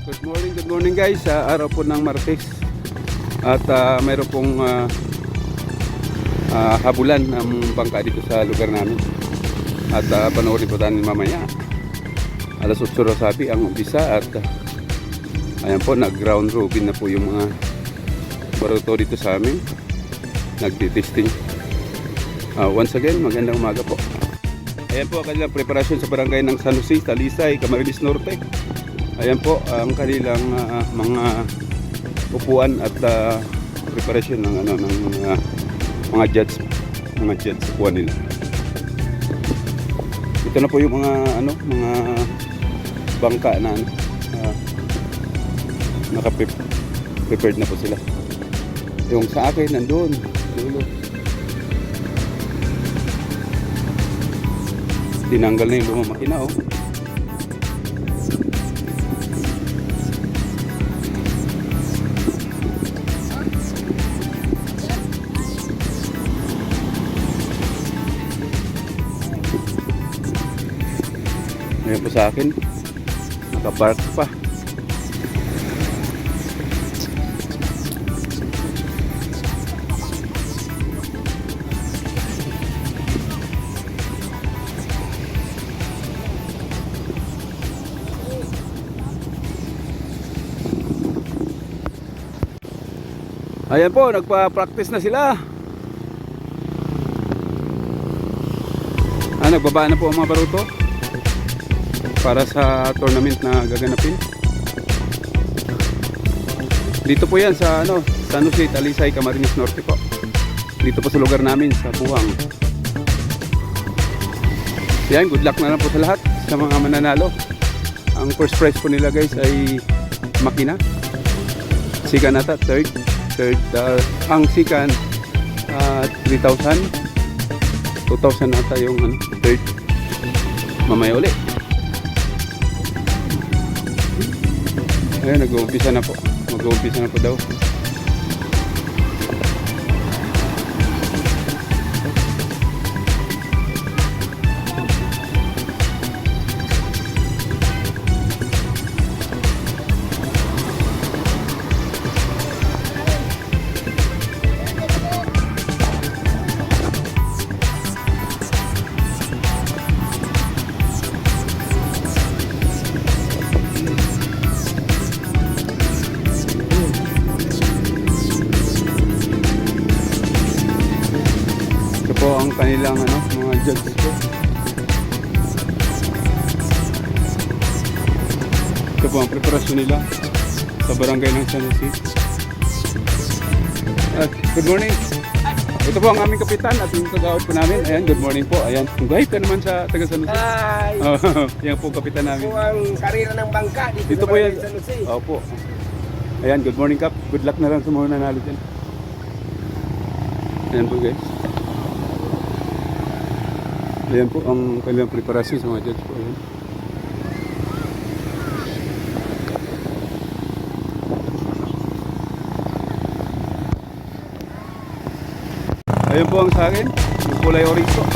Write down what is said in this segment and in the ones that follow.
Good morning guys. Araw po ng Martes. At mayroon pong habulan ng bangka dito sa lugar namin. At panoorin po tayo mamaya. Alas 8 sabi ang umpisa at ayan po, nag-ground robin na po yung mga baruto dito sa amin. Nagtitesting. Once again, magandang umaga po. Ayan po ang kanilang preparasyon sa barangay ng San Jose, Talisay, Camarines Norte. Ayan po ang kanilang mga upuan at preparasyon ng mga jets upuan nila. Ito na po yung mga bangka na naka-prepared na po sila. Yung sa akin nandoon dulo. Tinanggal na yung lumang makina oh. Ayan po sa akin, nakapark pa. Ayan po, nagpa-practice na sila. Nagbaba na po ang mga baruto para sa tournament na gaganapin. Dito po yan sa San Jose, Talisay, Camarines Norte po. Dito po sa lugar namin sa Buhang. Yan, good luck na lang po sa lahat sa mga mananalo. Ang first prize po nila guys ay makina. Sikan ata third ang sikan 3,000, 2,000 ata yung third. Mamaya ulit. Ayan, nag-uumpisa na po. Mag-uumpisa na po daw. Po ang kanilang mga judges po. Ito po ang preparasyon nila sa barangay ng San Jose. Good morning. Ito po ang aming kapitan at yung tagawad po namin. Ayan, good morning po. Ayan, guide ka naman sa taga San Jose. Hi! Yan po kapitan namin. Ito ang karera ng bangka Dito dito sa po yan. San Jose. Opo. Ayan, good morning Kap. Good luck na lang sa mga nanalo dyan. Ayan po guys. Ayan po ang kanilang preparasyon sa mga judge po. Ayan. Ayan po ang sa akin, yung kulay orange po.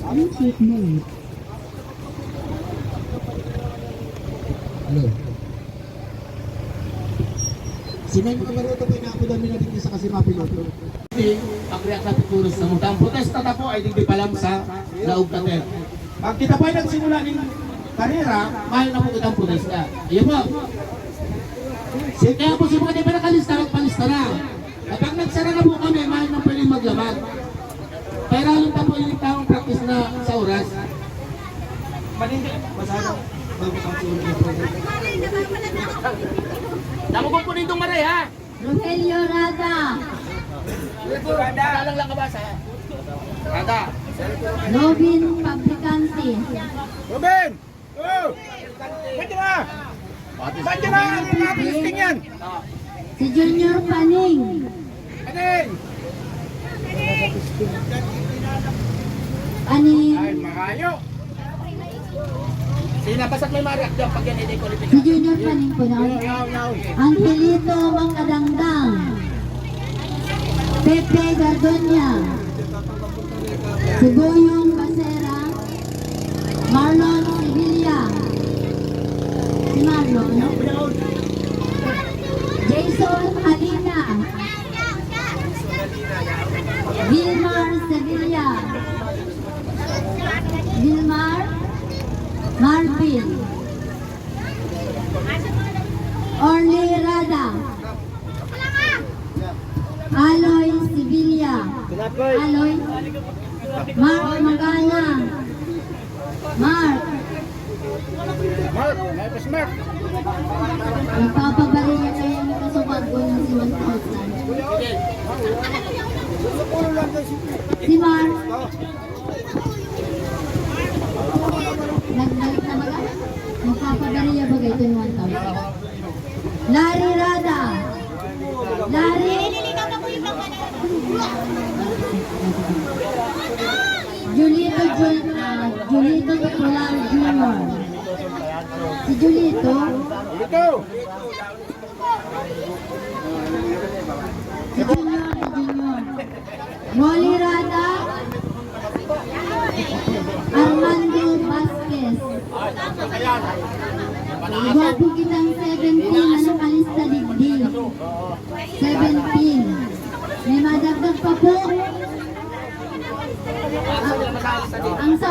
Music mode. Hello. Sino yung mga baruto po inaapudan nila dito sa kasi mapiloto? Hindi, pag-react sa tutulos sa mga. Ang protesta na po ay hindi pa lang sa laog kater. Pag kita po ay nagsimula ng karera, mahal na po kitang protesta. Iyo po. Kaya po si mga di pa nakalista, magpalista na. Kapag nagsara na po kami, mahal na pwedeng maglaban. Pero alam pa po yung taong practice na sa oras. Manindi, masyadong bago sa Damo ko po nitong maray ha. Rogelio Rada. Rada lang ka ba sa Rada? Robin Fabricante. Ruben! Oh! Pwede na! Pwede na! Ano na listing yan? Si Junior Paning. Aning! Paning. Ay, makayo! Sinabasat may marak dyan pag yan hindi ko lipitan. Si Junior Paning po na. Angelito Mangkadangdang. Pepe Gardonia. Si Boyong Basera. Marlon Sevilla. Si Marlon. Jason Alina. Vilmar Sevilla. Vilmar Marvin. Orly Rada. Aloy Sevilla. Aloy. Mark Magana. Mark. May pa-smart! Nagpapabali niya na yung kasubag ko ng si 1,000. Si Mark. Nagbalik na baga? Magpapabali niya bagay ito yung 1,000. Larry Rada. Larry. Julito Popular Jr. Si Julito. Ito! Si Junior. Molly Rada. Armando Vasquez. Iwapo kitang 17 na nakalista digdig. 17. May madagdag pa po. Ang sa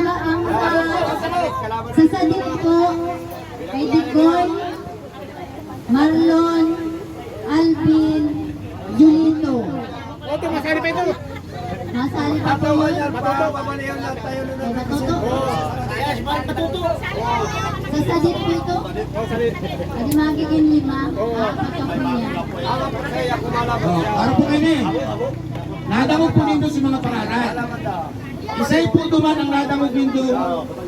sadip po kay Dicoy, Marlon, Alvin, Julito. Ito, masari pa ito! Masali pa po yun. Pabalihan lang tayo na Kay Matuto. Ayos, matuto! Sa sadip po ito. Pwede magiging 5. Apat pa po yan. Para po kayo eh. Nadamog po nindo si mga pararan. Isa'y po duman ang nadamog nindo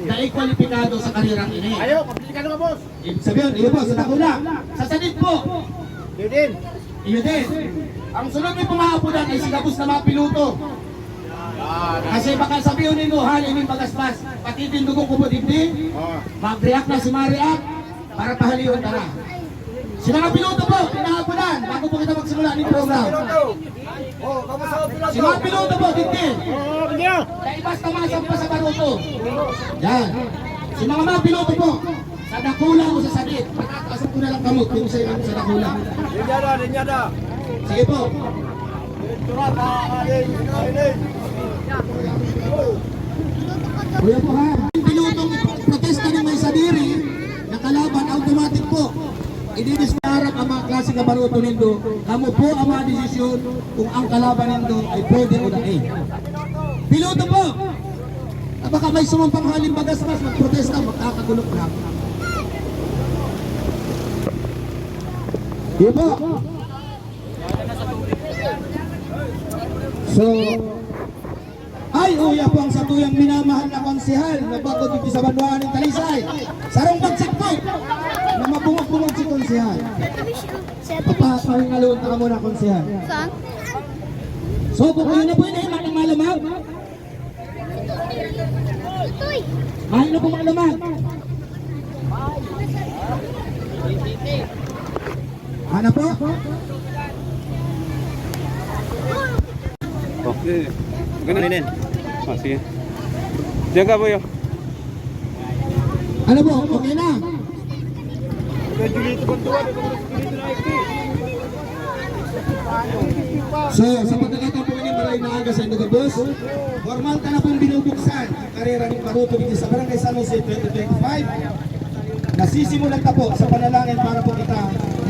na ikwalipikado sa karirang ini. Ayo, kaplikado ka boss! Sabihin, iyo po, sa Takula. Sa Sanit po. Iyo din. Iyo din. Ang sunod may pumaapunan ay si Gabus na mga piloto. Kasi baka sabihin ninyo, halin yung pagaspas. Pati din dugo ko po dibdi. Mag-react na si Mariac para pahaliwan tara. Si mga piloto po, pinaapunan bago po kita magsimula ng program. Si mga piloto po, dibdi. Kaibas na mga sampa sa baruto. Yan. Si mga piloto po, sa Dakula o sa Sanit. Matataasap ko na lang kamot kung sa Dakula. Linyada. Sige po. Kuya po ha. Yung pilotong protesta ng may sadiri, nakalaban automatic po. Ididisparap ang mga klase na baruto nindo. Kamo po ang mga desisyon kung ang kalaban nindo ay pwede o na eh. Piloto po! Baka may sumampang halim bagasmas, magprotesta, magkakagulok na. Sige po. So, ay uya po ang satuyang minamahal na konsehal na bago dito sa Banduan ng Talisay. Sarong bagsik po na mabungog-bungog si konsehal. Papahingalun ka muna konsehal. Saan? So, kung kayo na po yun, makang malamag. Mahal na po malamag. Ano po? Okay. Ganun. Sige. Diyan ka, Boyo. Ano po, okay na? So, sa pagkakataon po ngayon, maraming naaga sa Indoga Bus. Formal ka na pong binubuksan ang karera ng Maruto dito sa Barangay San Jose 2025. Nasisimulan ka po sa panalangin para po kita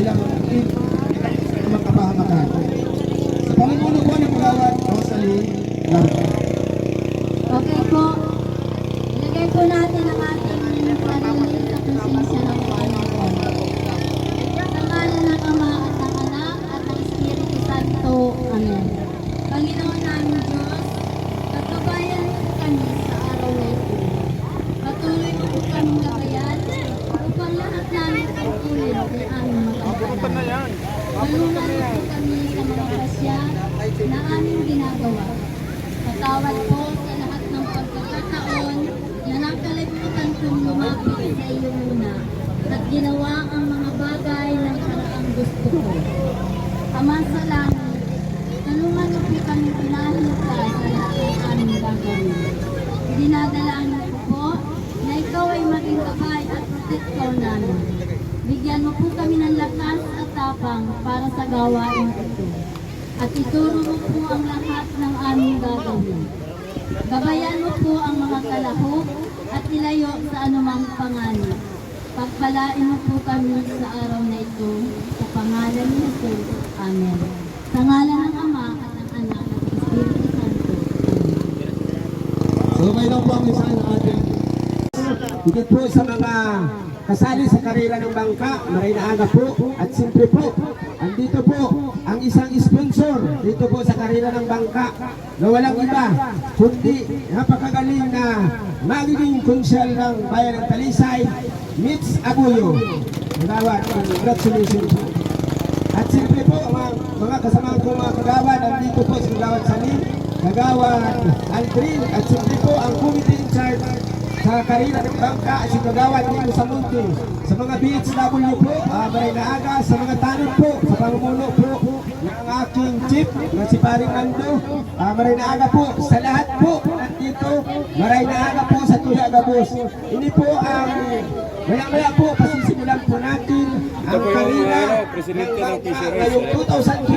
ilang mga kapahamakan. Sa pamumuno po ng Pagawad, Rosalie Larga. Okay po. Ilagay po natin ang ating sarili sa konsensya ng Panginoon. Sa ngalan ng Ama at ng Anak at ng Espiritu Santo. Amen. Panginoon namin Diyos, katubayan mo po kami sa araw na ito. Patuloy mo po kami gabayan upang lahat namin pagtulin ay aming magagalan. Tulungan mo po kami sa mga grasya na aming ginagawa. Patawad po sa lahat ng pagkakataon na nakalimutan kong lumapit sa iyo muna at ginawa ang mga bagay ng paraang gusto ko. Ama sa langit, tulungan mo po kami pinahin ka sa lahat ng aming gagawin. Dinadalangin ko po na ikaw ay maging gabay at protektor namin. Bigyan mo po kami ng lakas at tapang para sa gawain ito. At ituro mo po ang lahat ng aming gagawin. Gabayan mo po ang mga kalahok at ilayo sa anumang panganib. Pagpalain mo po kami sa araw na ito sa pangalan ni Jesus. Amen. Sa ngalan ng Ama at ng Anak at ng Espiritu Santo. Amen. So, may lang po ang isa ng ating higit po sa mga kasali sa karera ng bangka, maray na aga po, at siyempre po, andito po ang isang sponsor dito po sa karera ng bangka na walang iba, kundi napakagaling na magiging konsyal ng bayan ng Talisay, Mitz Abuyo. Kagawad, congratulations po. At siyempre po, mga kasama ko mga kagawad, andito po si Kagawad Salim, Kagawad Aldrin, at siyempre po ang committee in charge sa karera ng bangka at si Kagawad Nino Samunti. Sa mga BHW po, maray na aga, sa mga tanong po, sa pamumuno po ng aking chief na si Paring Ando, maray na aga po, sa lahat po nandito, maray na aga po sa Tuya Gabos. Ini po ang maya-maya po, pasisimulan po natin ang karera Presidente ng PCRS. ngayong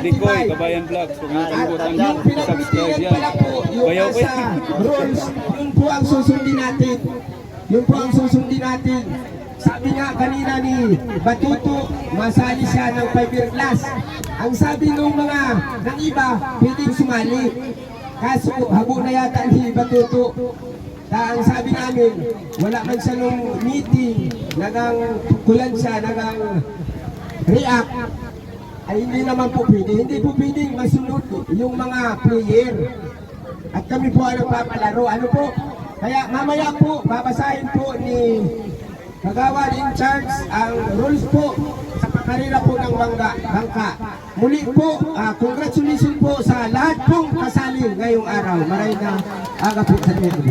Dikoy, 2025. Kabayan Vlogs. Huwag niyo At kalimutan yung mag-subscribe pinagmitigan yan. pala po, yung Bayaw ko nasa rules, yun po ang susundin natin. Yun po ang susundin natin. Sabi nga kanina ni Batuto, masali siya ng 5-year class. Ang sabi nung mga ng iba, pwedeng sumali. Kaso habo na yata ni Batuto. Ang sabi namin, wala man siya nung meeting, nagang kulan siya, nagang react. Ay hindi naman po pwede. Hindi po pwedeng masunod yung mga player. At kami po ang nagpapalaro. Ano po? Kaya mamaya po, babasahin po ni Kagawad in charge ang rules po sa pakarira po ng bangka. Muli po, congratulations po sa lahat pong kasali ngayong araw. Maray na aga po sa Metro.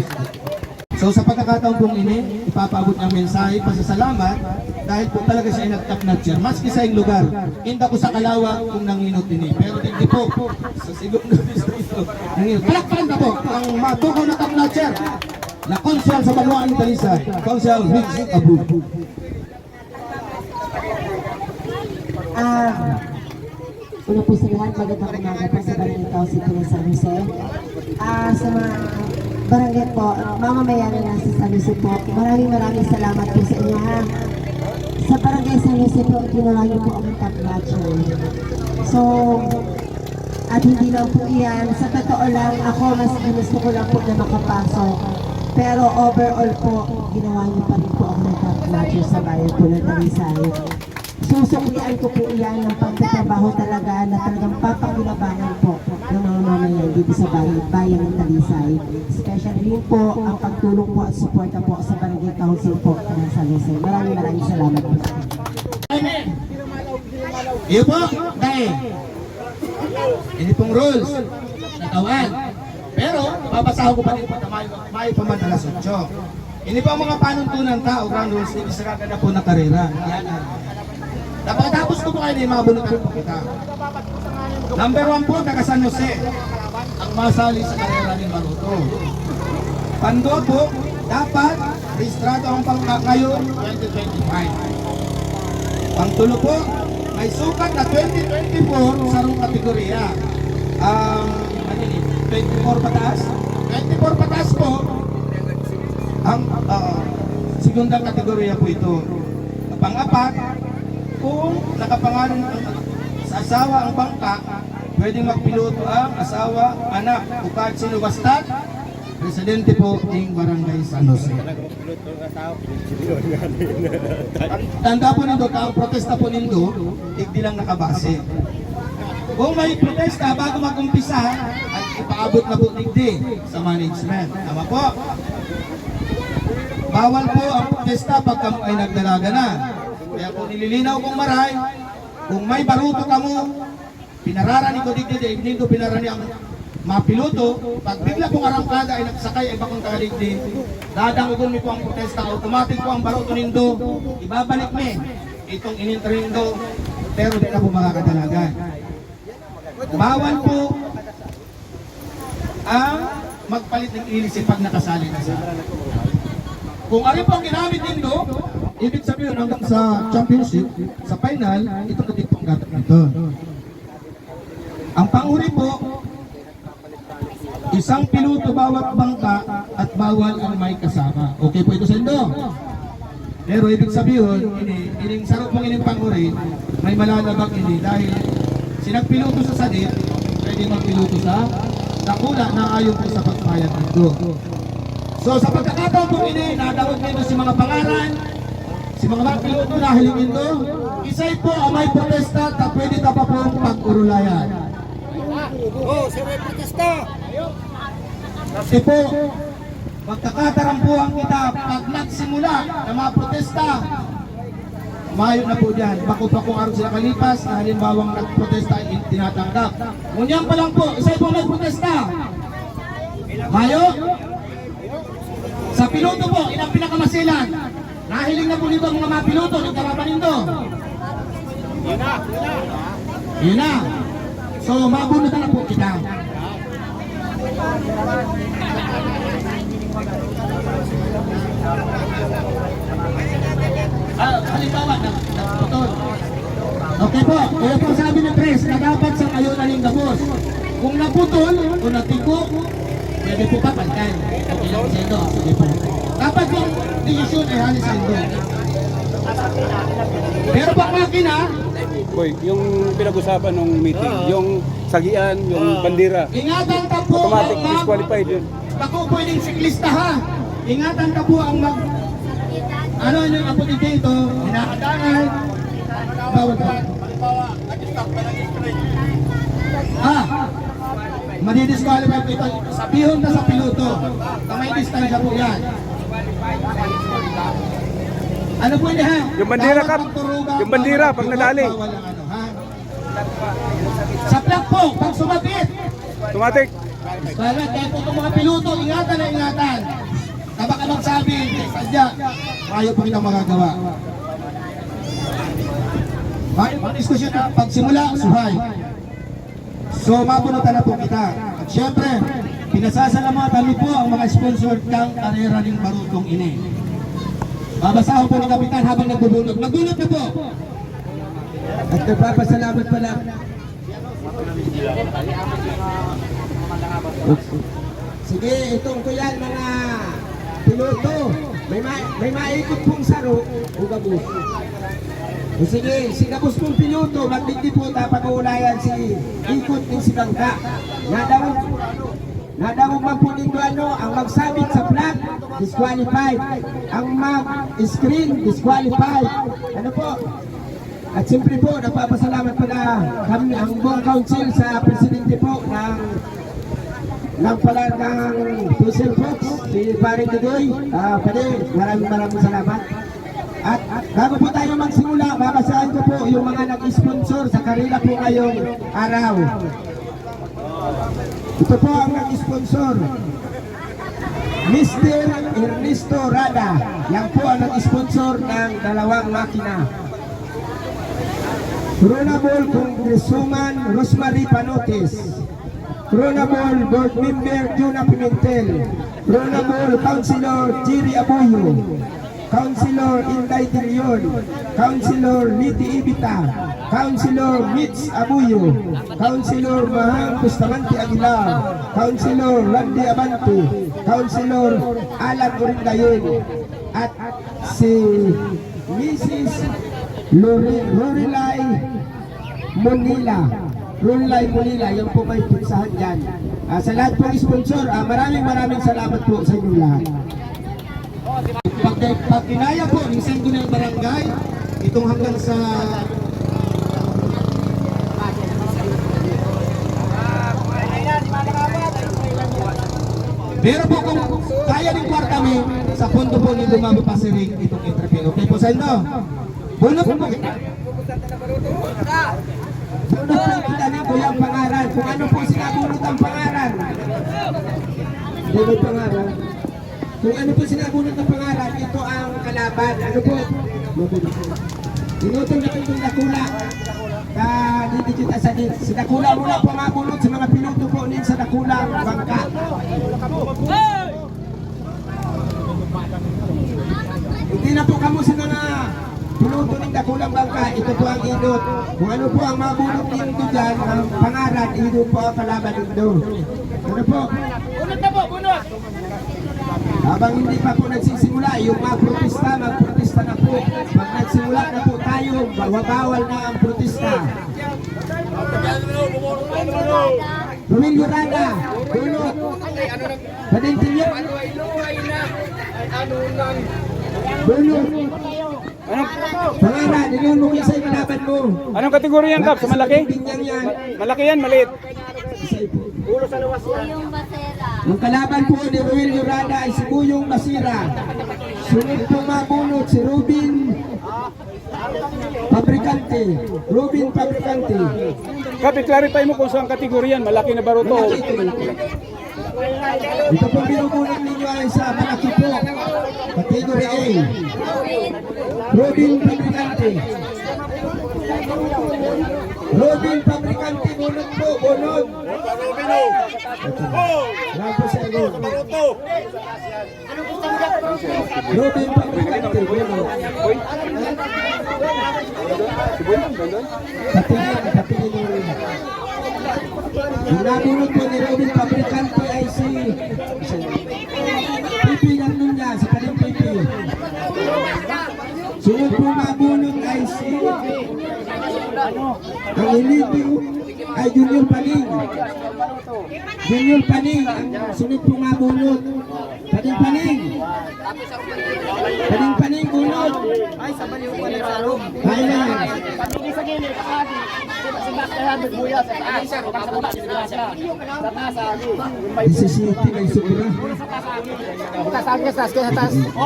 So sa pagkakataon pong ini, ipapaabot ng mensahe, pasasalamat dahil po talaga siya ay nag-top notcher. Maski sa iyong lugar, hindi ko sa Kalawag kung nanginot ini. Pero hindi po sa Sigong na distrito. Palakpakan na po ang matukaw na top notcher na konsyal sa Banuan ng Talisay, Konsyal Mitz Abu. Una po sa lahat, magandang umaga po sa Barangay Tao City ng San Jose. Sa mga barangay po, mamamayan na nasa San Jose po, maraming salamat po sa inyo ha. Sa Barangay San Jose po, ginawa niyo po ang top notcher. So, at hindi lang po iyan, sa totoo lang, ako mas gusto ko lang po na makapasok. Pero overall po, ginawa niyo pa rin po ako ng top notcher sa bayan po ng Talisay. Susuklian ko po iyan ng pagtatrabaho talaga na talagang papakinabangan po ng mga mamayan dito sa bayan ng Talisay. Especially rin po ang pagtulong po at suporta po sa Barangay Council po ng San Jose. Maraming salamat po. Iyo po, dahil ini pong rules na tawag. Pero, babasahin ko pa rin po na may pamantalas 8. Ini po ang mga panuntunan tao, ground rules, hindi sa kaganda po na karera. Yan ang tapos ko po kayo mga bunutan po kita. Number 1 po, taga San Jose. Ang masali sa karera ni Maruto. Pando po, dapat rehistrado ang bangka ngayon 2025. Pangtulo po, may sukat na 2024 sa rong kategorya. 24 pataas? 24 pataas po, ang segundang kategorya po ito. Pang-apat, kung nakapangalan sa asawa ang bangka, pwedeng magpiloto ang asawa, anak, o kahit sino basta, residente po ng Barangay San Jose. Tanda po nindo, ang protesta po nindo, hindi lang nakabase. Kung may protesta bago mag-umpisa, ay ipaabot na po digdi sa management. Tama po? Bawal po ang protesta pagka ay nagdalaga na. Kaya kung nililinaw kong maray, kung may baruto ka mo, pinararani ko digdi, ibnindo pinarani ang mapiloto, pag bigla pong arangkada ay nagsakay ay bakong tagaligdi, dadangugon mi po ang protesta, automatic po ang baruto nindo, ibabalik mi itong inintro nindo, pero di na po makakadalagan. Bawal po ang magpalit ng ilisip pag nakasali na sa. Kung ano po ang ginamit nindo, ibig sabihin hanggang sa championship, sa final, ito na din pong gatot nito. Ang panghuli po, isang piloto bawat bangka at bawal ang may kasama. Okay po ito sa indo. Pero ibig sabihin, ining sarap mong ining panghuli, may malalabag hindi dahil sinagpiloto sa sadit, pwede magpiloto sa nakula na ayon po sa pagbayad nito. So sa pagkakataon po ini, nadawag nito si mga pangalan, si mga piloto na hilingin do, isay po ang may protesta at pwede ta pa pong pag-urulayan. Sir, may protesta! Kasi po, magkakatarampuhan kita pag nagsimula na mga protesta, mayo na po dyan. Bako pa kung araw sila kalipas na halimbawang nagprotesta ay tinatanggap. Ngunyan pa lang po, isa'y po nagprotesta. Mayo? Sa piloto po, ilang pinakamasilan. Nahiling na po nito ang mga piloto, nagkarapan nito. Yun na. So, mabunutan na po kita. Halimbawa, naputol. Okay po, kaya po sabi ng press na dapat sa kayo naling gabos. Kung naputol o natigo, pwede po papalitan. Okay lang sa ito. Sige po. Dapat yung desisyon ay halis sa ito. Pero pag makina, Boy, yung pinag-usapan ng meeting, yung sagian, yung bandera, ingatan ka po automatic ang disqualified yun. Bako pwedeng siklista ha. Ingatan ka po ang ano yung apo dito, hinakadangan. Bawal ka. Madidisqualify ito. Sabihon na sa piloto. Kamay distansya po yan. Ano po yun ha? Yung bandera, Bawal Kap. magturuga, Yung bandera, bawal pag magturuga, nadali. bawal ang ano, ha? Sa plug po, pag sumapit. Automatic. Kaya po itong mga piloto, ingatan na ingatan. Kapag ka magsabi, sadya, ayaw po kitang magagawa. Diskusyon na, pagsimula, suhay. So, mabunutan na po kita. At syempre, pinasasalamatan niyo po ang mga sponsor kang karera ng barutong ini. Babasahan po ng kapitan habang nagbubunot. Nagbunot na po! At nagpapasalamat pala. Sige, itong ko yan mga piloto. May maikot pong saro o gabos. O sige, si gabos pong piloto, magdigdi po dapat ulayan si ikot din si bangka. Nadawag man po dito ang magsabit sa flag, disqualified. Ang mag-screen, disqualified. Ano po? At siyempre po, napapasalamat pala kami ang buong council sa presidente po ng pala ng Puzzle Fox, si Pare Dudoy. Pwede, maraming salamat. At bago po tayo magsimula, babasahan ko po yung mga nag-sponsor sa karila po ngayong araw. Ito po ang nag-sponsor. Mr. Ernesto Rada. Yan po ang nag-sponsor ng dalawang makina. Honorable Congresswoman Rosemary Panotes. Honorable Board Member Juna Pimentel, Honorable Councilor Jerry Abuyo, Councilor Inday De Leon, Councilor Liti Ibita, Councilor Mitch Abuyo, Councilor Mahang Bustamante Aguilar, Councilor Randy Abante, Councilor Alan Orindayon, at si Mrs. Lorelai Monila, yan po may pinsahan dyan. Sa lahat pong sponsor, maraming salamat po sa inyong lahat. Pag kinaya po, minsan ko na yung barangay, itong hanggang sa pero po kung kaya ng kwarta mo, sa pondo po ni Dumabo Pasirig itong interview. Okay po sa inyo? Bunot po kita. Bunot po kita ng kuyang pangaran. Kung ano po sinabunot ang pangaran. Bunot pangaran. Kung ano po sinabunot ang pangaran, ito ang kalaban. Ano po? Inutong na itong dakula. Didikita sa din. Si dakula muna po mabunot sa mga piloto po din sa dakula bangka. Hindi na po kamo sa mga piloto ng dakulang bangka. Ito po ang inot. Kung ano po ang mabunot dito dyan, ang pangaran, ito po ang kalaban dito. Ano po? bunot na po, bunot! Habang hindi pa po nagsisimula, yung magprotesta na po. Pag nagsimula na po tayo, bawal na ang protesta. Romilio Rada, Dulot, Padintilyo, Dulot, pangalan, nilulong yan sa ikalaban mo. Anong kategorya yan, Kap? Sa malaki? Binyang yan. Malaki yan, maliit. Yung Basera. Ang kalaban po ni Romilio Rada ay si Buyong Basira. Sunod po mabunot si Robin Fabricante. Kap, i-clarify mo kung saan kategorya yan. Malaki na baruto. Malaki ito, malaki. Ito po binubunot ninyo ay sa malaki po. Category A. Robin Fabricante. Bunot po, bunot. Yan po sa inyo. Robin Fabricante, bunot. Katingin nyo rin. Yung nabunot po ni Robin Fabricante ay si Pipi lang nun niya, sa kaling Pipi. Sunod po nabunot ay si ang ilito ay Junior Paning. Ang sunod po nabunot. Paning bunot. Ay na yan. Isisiti may sobra.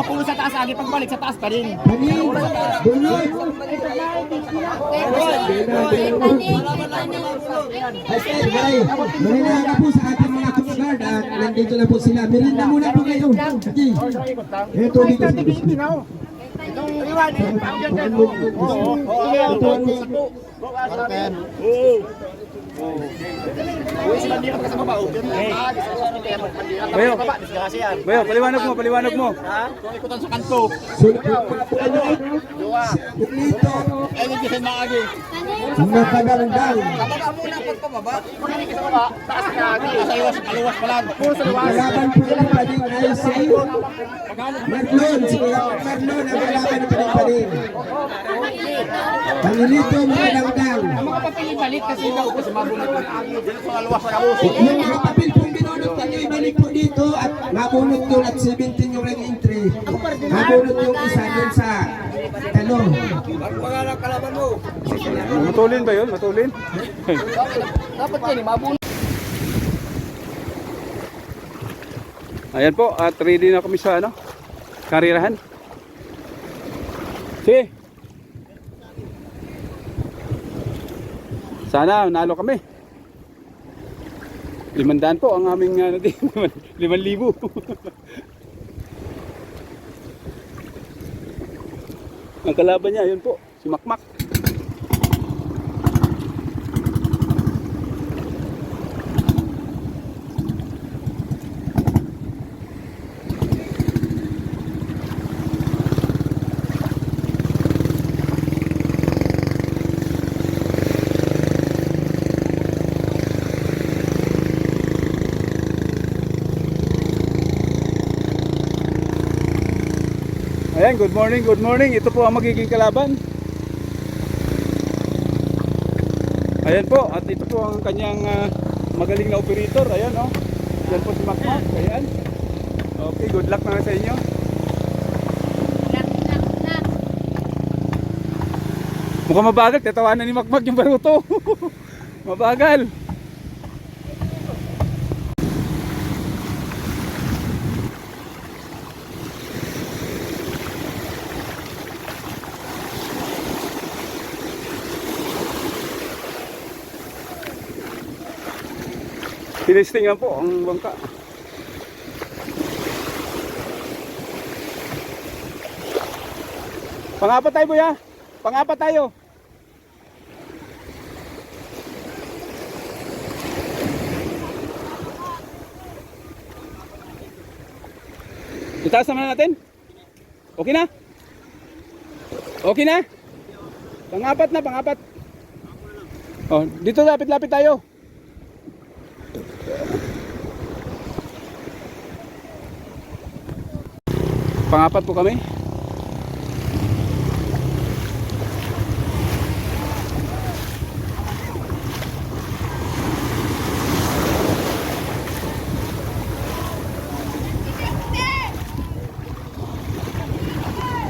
Kung sa taas lagi, pagbalik sa taas pa rin. Paning, bunot. Marina na po sa ating mga Coast Guard at nandito na po sila. Merinda muna po kayo. Sige. Ito dito. Bayo, paliwanag mo. Ikutan sa kanto. Dito. Ay, hindi kasi maagi. Nakadangdang. Muna pagpababa. Sa baba, taas na agi. Sa iwas, kaluwas pa lang. Kalaban po ng Paning ay si Marlon. Si Marlon ang kalaban ng Paning. Pangilito, makadangdang. Ang mga papel ibalik kasi daw po sa mabunot ng agi. Sa kaluwas pa kaluwas. Yung mga papel pong binunot ninyo, ibalik po dito at mabunot doon at 17 yung ring entry. Mabunot yung isa doon sa talon. Matulin ba yun? Matulin? Dapat yan, mabunot. Ayan po, at ready na kami sa karirahan. Sige. Sana nalo kami. 500 po ang aming 5,000. Ang kalaban niya, yun po, si Makmak. Ayan, good morning, good morning. Ito po ang magiging kalaban. Ayan po, at ito po ang kanyang magaling na operator. Ayan, oh. Yan po si Macmac. Ayan. Okay, good luck na sa inyo. Mukhang mabagal, tatawanan ni Macmac yung baruto. Mabagal. Tinesting nga po ang bangka. Pangapat tayo, Buya. Pangapat tayo. Itaas naman natin. Okay na? Okay na? Pangapat na, pangapat. Oh, dito lapit-lapit tayo. Pangapat po kami.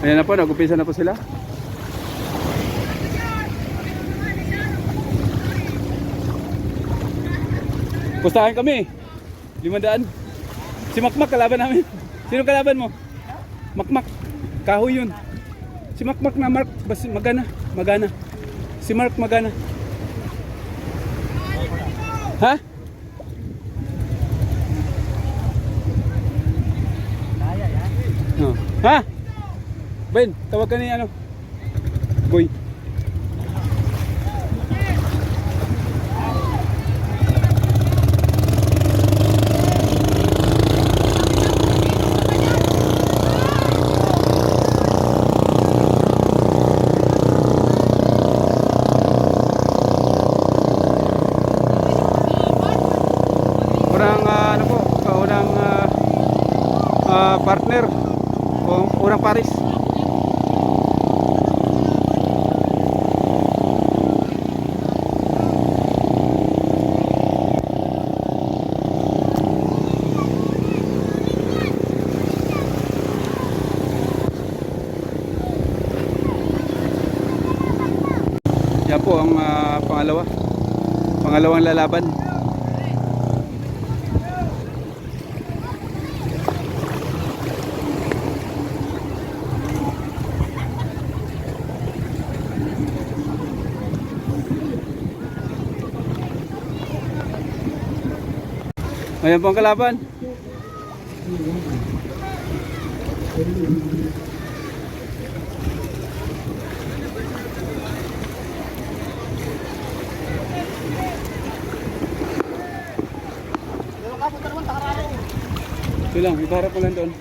Ayan na po, nag-umpisa na po sila. Pustahan kami. 500. Si Macmac kalaban namin. Sino kalaban mo? Macmac. Kahoy yun. Si Macmac na Mark. Magana. Magana. Si Mark Magana. Ha? Oh. Ha? Ben, tawag ka ni ano? Boy. Partner o urang Paris. Yan po ang pangalawang lalaban. Ayan po ang kalaban. Ito lang, ipaharap mo lang doon.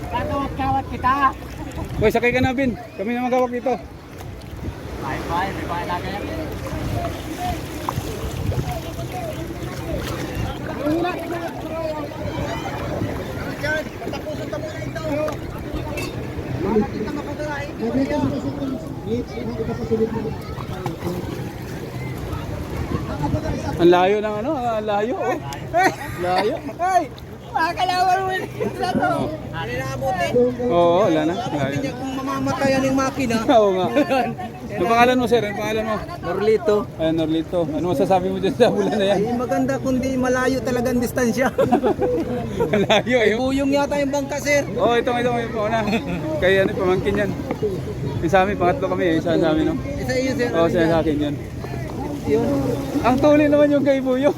Kawat-kawat kita. Hoy, sakay ka na, Bin. Kami na magawak dito. Bye-bye, bye-bye natin. Ang layo ng ano, ang layo oh. Layo. Hey! Makakalawan mo sa to. Ano na abutin? Oo, wala na. Layo. Kung mamamatayan ng makina. Oo nga. Ano pangalan mo, sir? Ano pangalan mo? Norlito. Ayan, Norlito. Ano masasabi mo dyan sa bulan na yan? Ay, maganda kundi malayo talaga ang distansya. Ang layo eh. Buyong yata yung bangka, sir. Oo, ito po na. Kaya ano, pamangkin yan. Yung sa amin, pangatlo kami eh. Isa sa amin, no? Isa iyo, sir. Oo, siya sa akin yan. Yun. Ang tuli naman yung kay Buyong.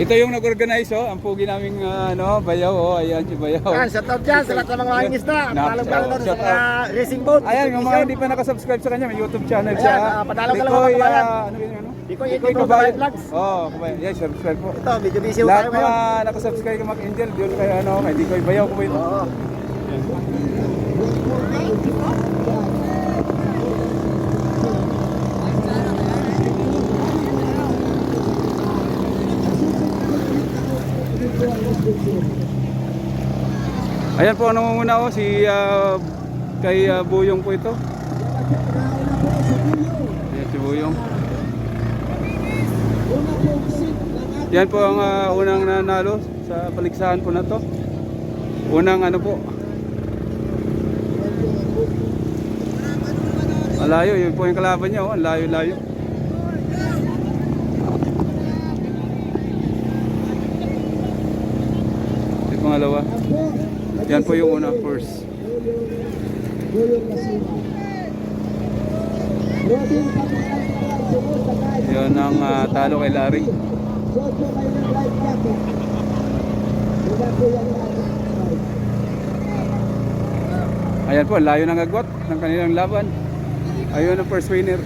Ito yung nag-organize oh, ang pugi naming bayaw oh, ayan si bayaw. Shout out dyan sa lahat ng mga mangingisda. Palang-palang doon sa Shout mga out. racing boat. Ayan, yung mga hindi pa nakasubscribe sa kanya, may YouTube channel siya. Ayan, padalaw ka lang Likoy, mga kabayan. ano yun, ano? Likoy Kabayan Vlogs. Oo, kabayan. Yes, subscribe po. Ito, medyo busy Lahat tayo ngayon. mga nakasubscribe kay Mac Angel, yun kay kay Likoy Bayaw ko ba ito? Oo. Ayan po ang nangunguna si kay Buyong po ito. Ayan si Buyong. Yan po ang unang nanalo sa paligsahan po na to. Unang ano po. Malayo, yun po yung kalaban niya, oh. Layo-layo. Yung pangalawa. Yan po yung una, first. Yun ang talo kay Larry. Ayan po, layo ng agwat ng kanilang laban. Ayun ang first winner.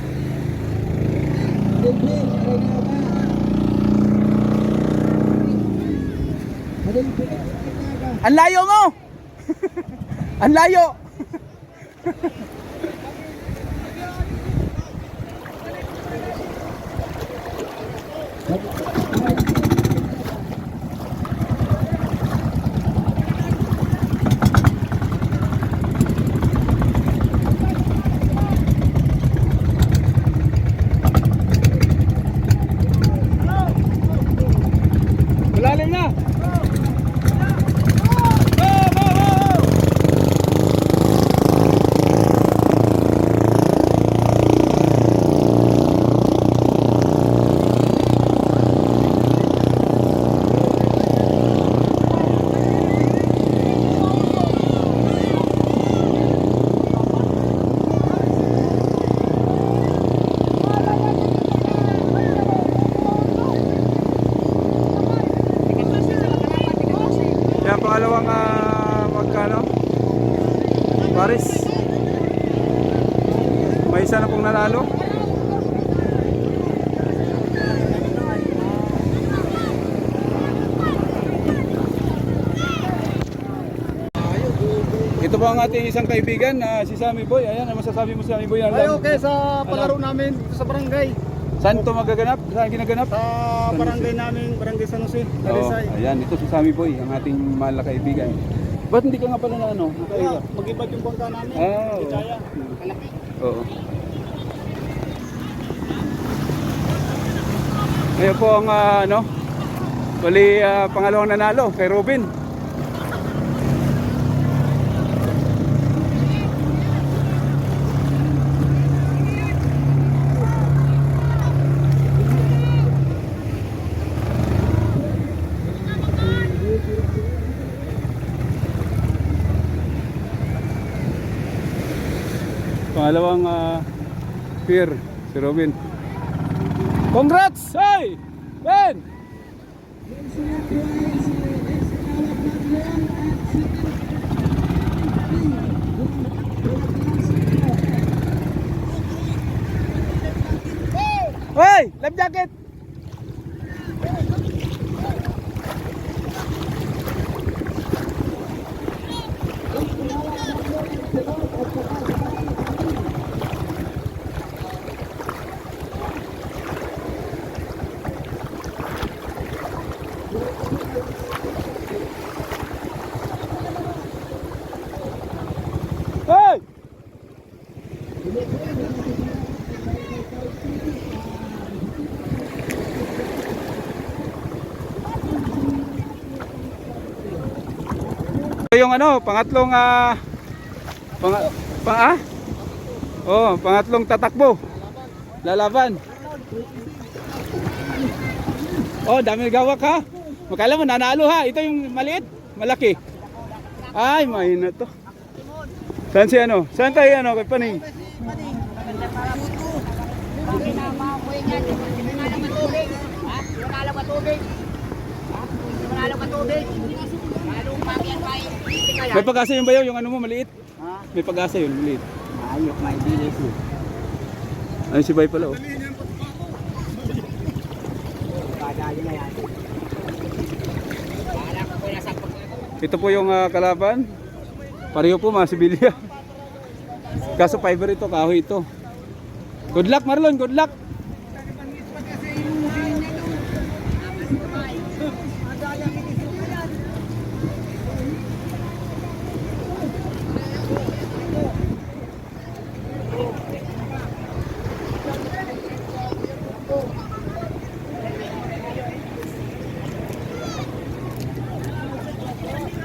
Ang layo mo! Ang layo! Malalim na! Yan, pangalawang magkano? Paris. May isa na pong nanalo. Ito po ang ating isang kaibigan, si Sammy Boy. Ayan, ano masasabi mo, Sammy Boy? Ay, okay, sa palaro namin dito sa barangay. Saan ito magaganap? Saan ginaganap? Sa barangay namin, barangay San Jose, Oh, Talisay. ayan, ito si Sammy Boy, ang ating mahal na kaibigan. Ba't hindi ka nga pala na ano? Kaya, mag-ibad yung bangka namin. Ah, oo. Kaya, kalaki. Oo. Ngayon po ang bali pangalawang nanalo kay Robin. Pangalawang peer si Robin. Congrats! Hey! Ben! Hey! Life jacket! Hey! Yung pangatlong pangatlong tatakbo. Lalaban. Oh, dami gawak ha. Makala mo nanalo ha. Ito yung maliit, malaki. Ay, mahina to. Saan si Saan tayo kay Paning? May pag-asa yun ba yun? Yung mo maliit? May pag-asa yun, maliit. Ayok, may bilis mo. Ayun si Bay pala oh. Padali na yan. Ito po yung kalaban. Pareho po mga sibilya. Kaso fiber ito, kahoy ito. Good luck Marlon, good luck.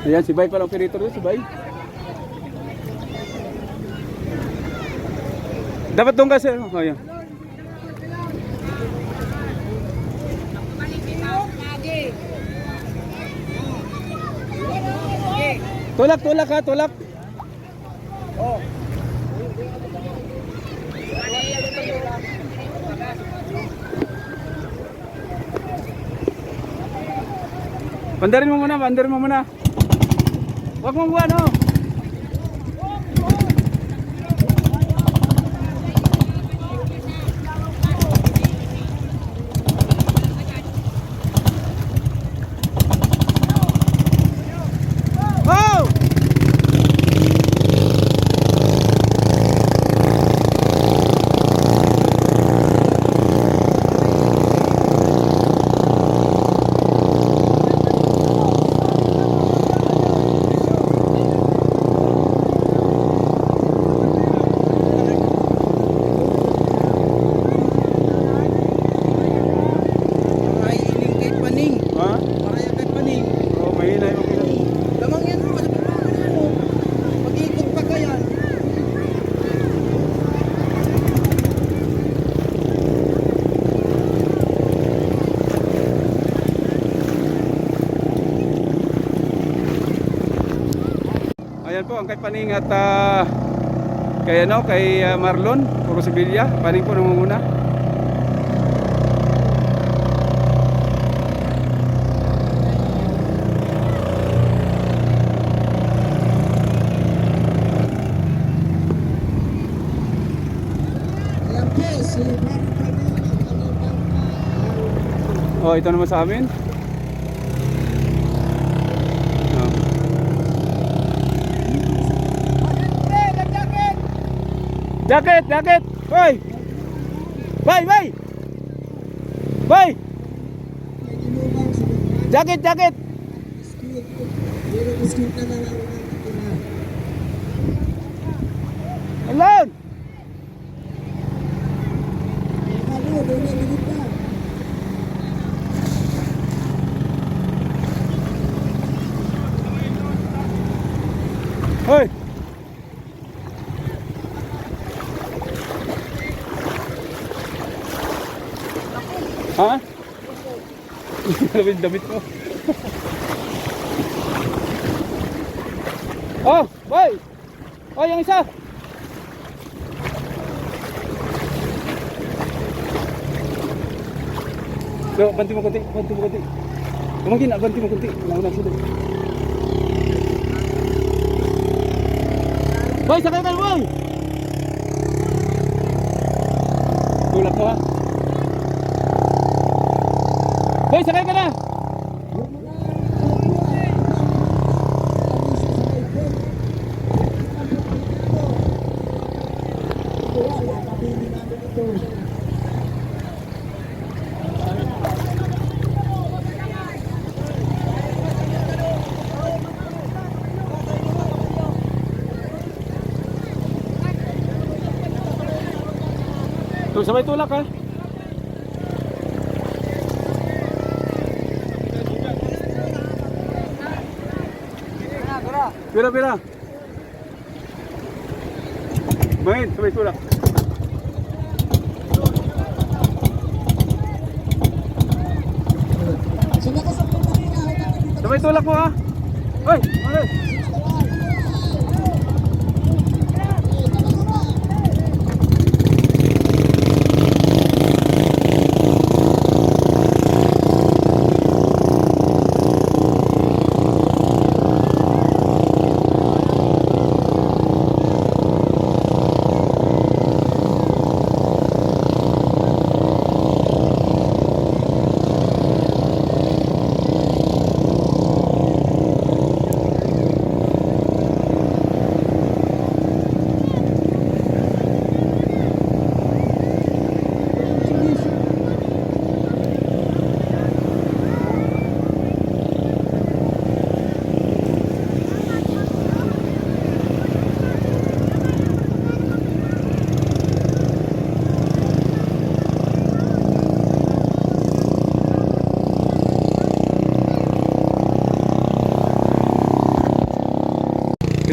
Ayan, si Bay pala operator doon, si Bay. Dapat doon kasi. Oh, ayan. Tulak, tulak ha, tulak. Bandarin mo muna, bandarin mo muna. Huwag mong buwan, oh. Oh! Ha? Oh, mahina yung makina. Ayan po ang kay Paning at kay Marlon, puro Sevilla. Paning po namumuna. Ayan po, si Brother Ferdinand, ang kanyang Oh, ito naman sa amin. Oh. Jacket, jacket. Hoy. Bay, bay. Bay. Jacket, jacket. Biskit na lang ang natira. Alon. Ano, doon na ligit na. Hoy. Ha? Damit mo. Oh, boy. Oh, yung isa. So, banti mo konti, banti mo konti. Kumagin, banti mo konti. Nauna sila. Boy, sakay ka, boy. Tulak mo ha. Boy, sakay ka na. Tuh, sabay tulak ha. Pira. Main, sabay tulak. Sabay tulak mo ha. Hoy, mare.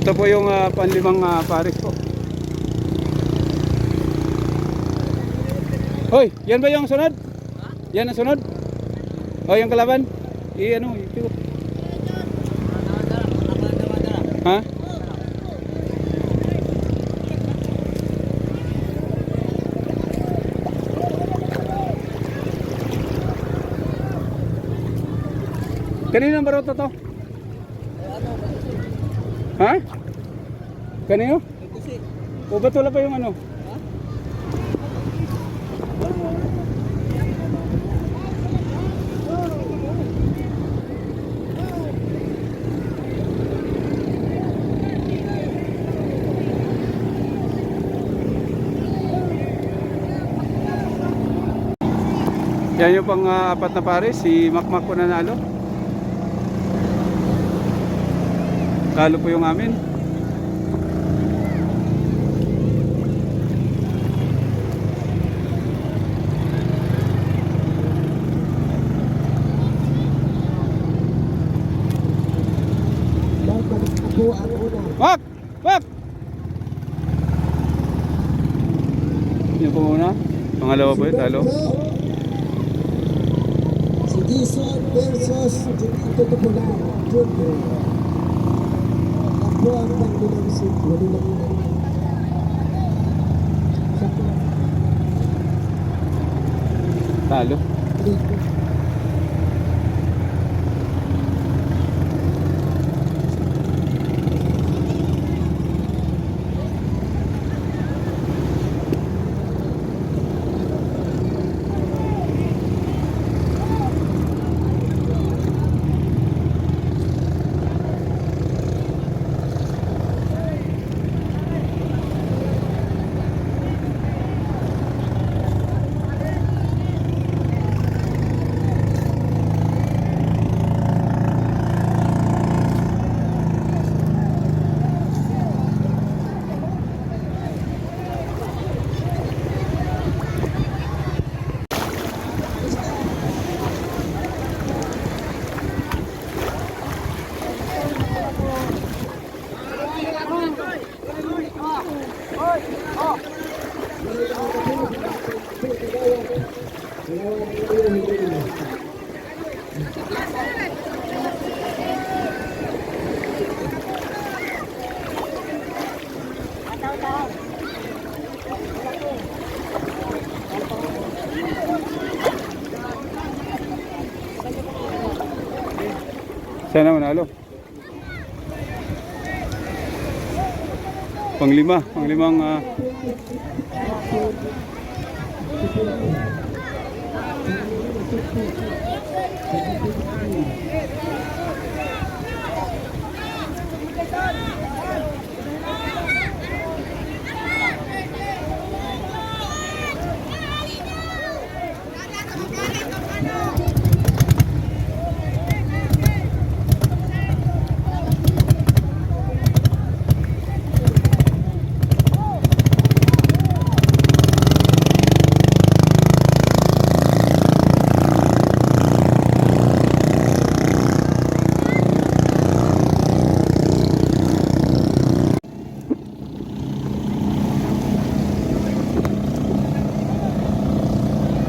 Ito po yung panlimang pares po. Hoy, yan ba yung sunod? Yan ang sunod? O, yung kalaban? Ano, ito. Ha? Kanino ang baruto to? Ha? Kanino? O ba't wala pa yung ano? Yan yung pang apat na pares, si Makmak po nanalo. Talo po yung amin. Ako ang una. Mak! Mak! Yan po muna. Pangalawa po yun, talo. Si Dison versus Junito Tupulan Junior. Ako ang panglimang seat. Wali lang yun. Talo. Sana manalo. Panglimang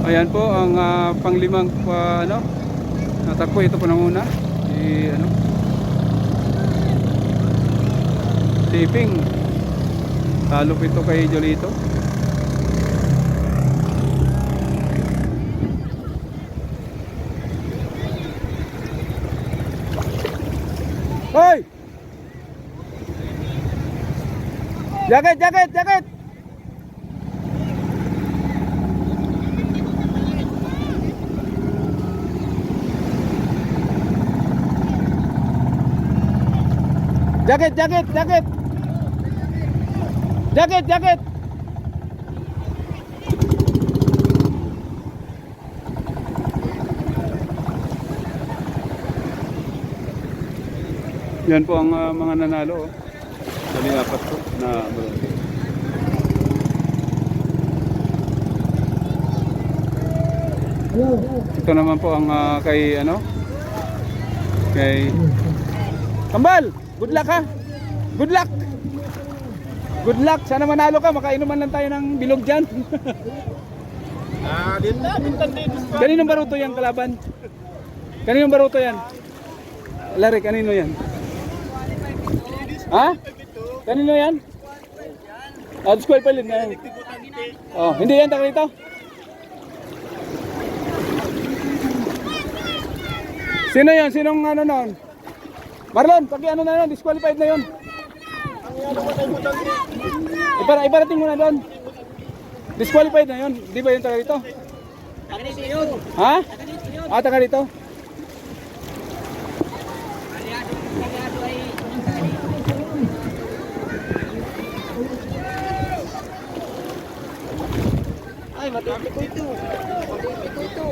ayan po ang panglimang natakbo. Ito po na muna si Ping. Talo po ito kay Jolito. Hoy! Jacket! Jacket! Yan po ang mga nanalo. Dali apat po na bronze. Ito naman po ang kay Kambal, good luck ha. Good luck! Good luck! Sana manalo ka, makainuman lang tayo ng bilog dyan. Kaninong baruto yan kalaban? Kaninong baruto yan? Lari, kanino yan? Ha? Kanino yan? Disqualified na yan. Oh, hindi yan taga rito? Sino yan? Sinong ano nun? Marlon, pag ano na yun, disqualified na yun. Iparating mo na doon. Disqualified na yun. Di ba yun taga rito? Ha? Ah, taga rito? Ay, matindi ko ito. Matindi ko ito.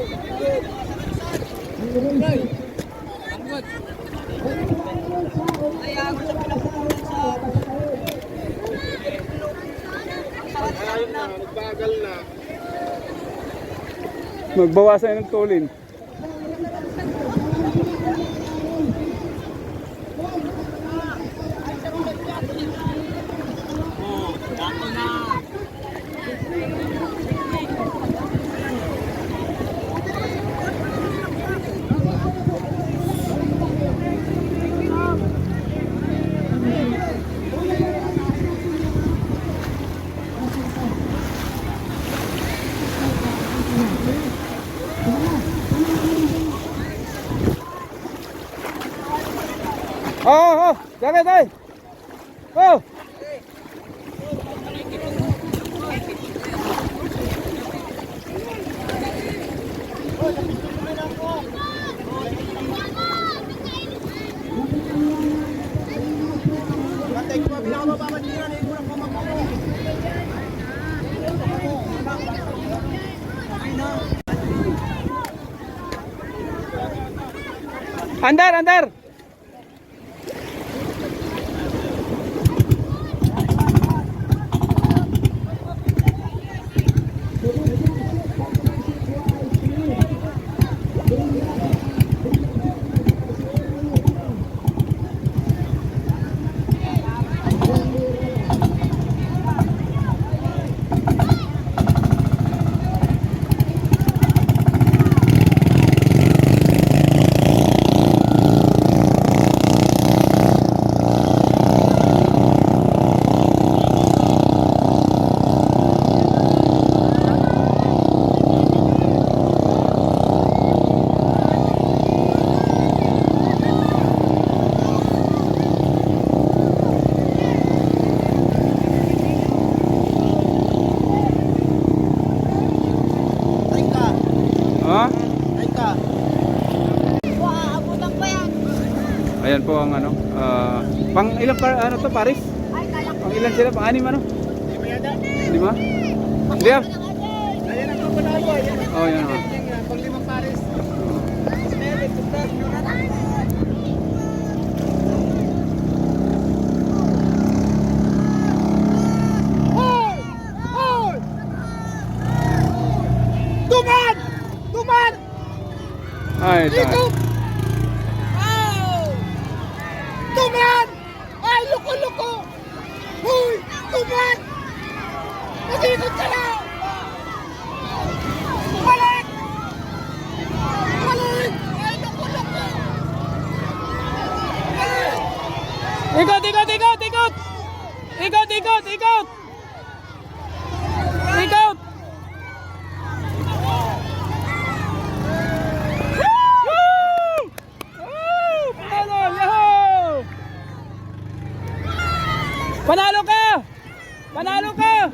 Magbawasan ng tulin. Oh, jangan, jangan. Oh. Andar, andar. Ayan po ang ano, pang ilang ano to, Paris? Pang ilan sila? Pang anim ano? 5? Hindi ah? Ayan ang panalo. Oh, yan ah. Pang 5 Paris. Tuman! Tuman! Ay, Dito! Tuman! Ay, loko-loko! Huy! Tuman! Nag-ikot ka na! Balik! Balik! Ay, loko-loko! Balik! ikot, ikot, ikot, ikot! Ikot, ikot, ikot! Ikot! Panalo ka! Panalo ka!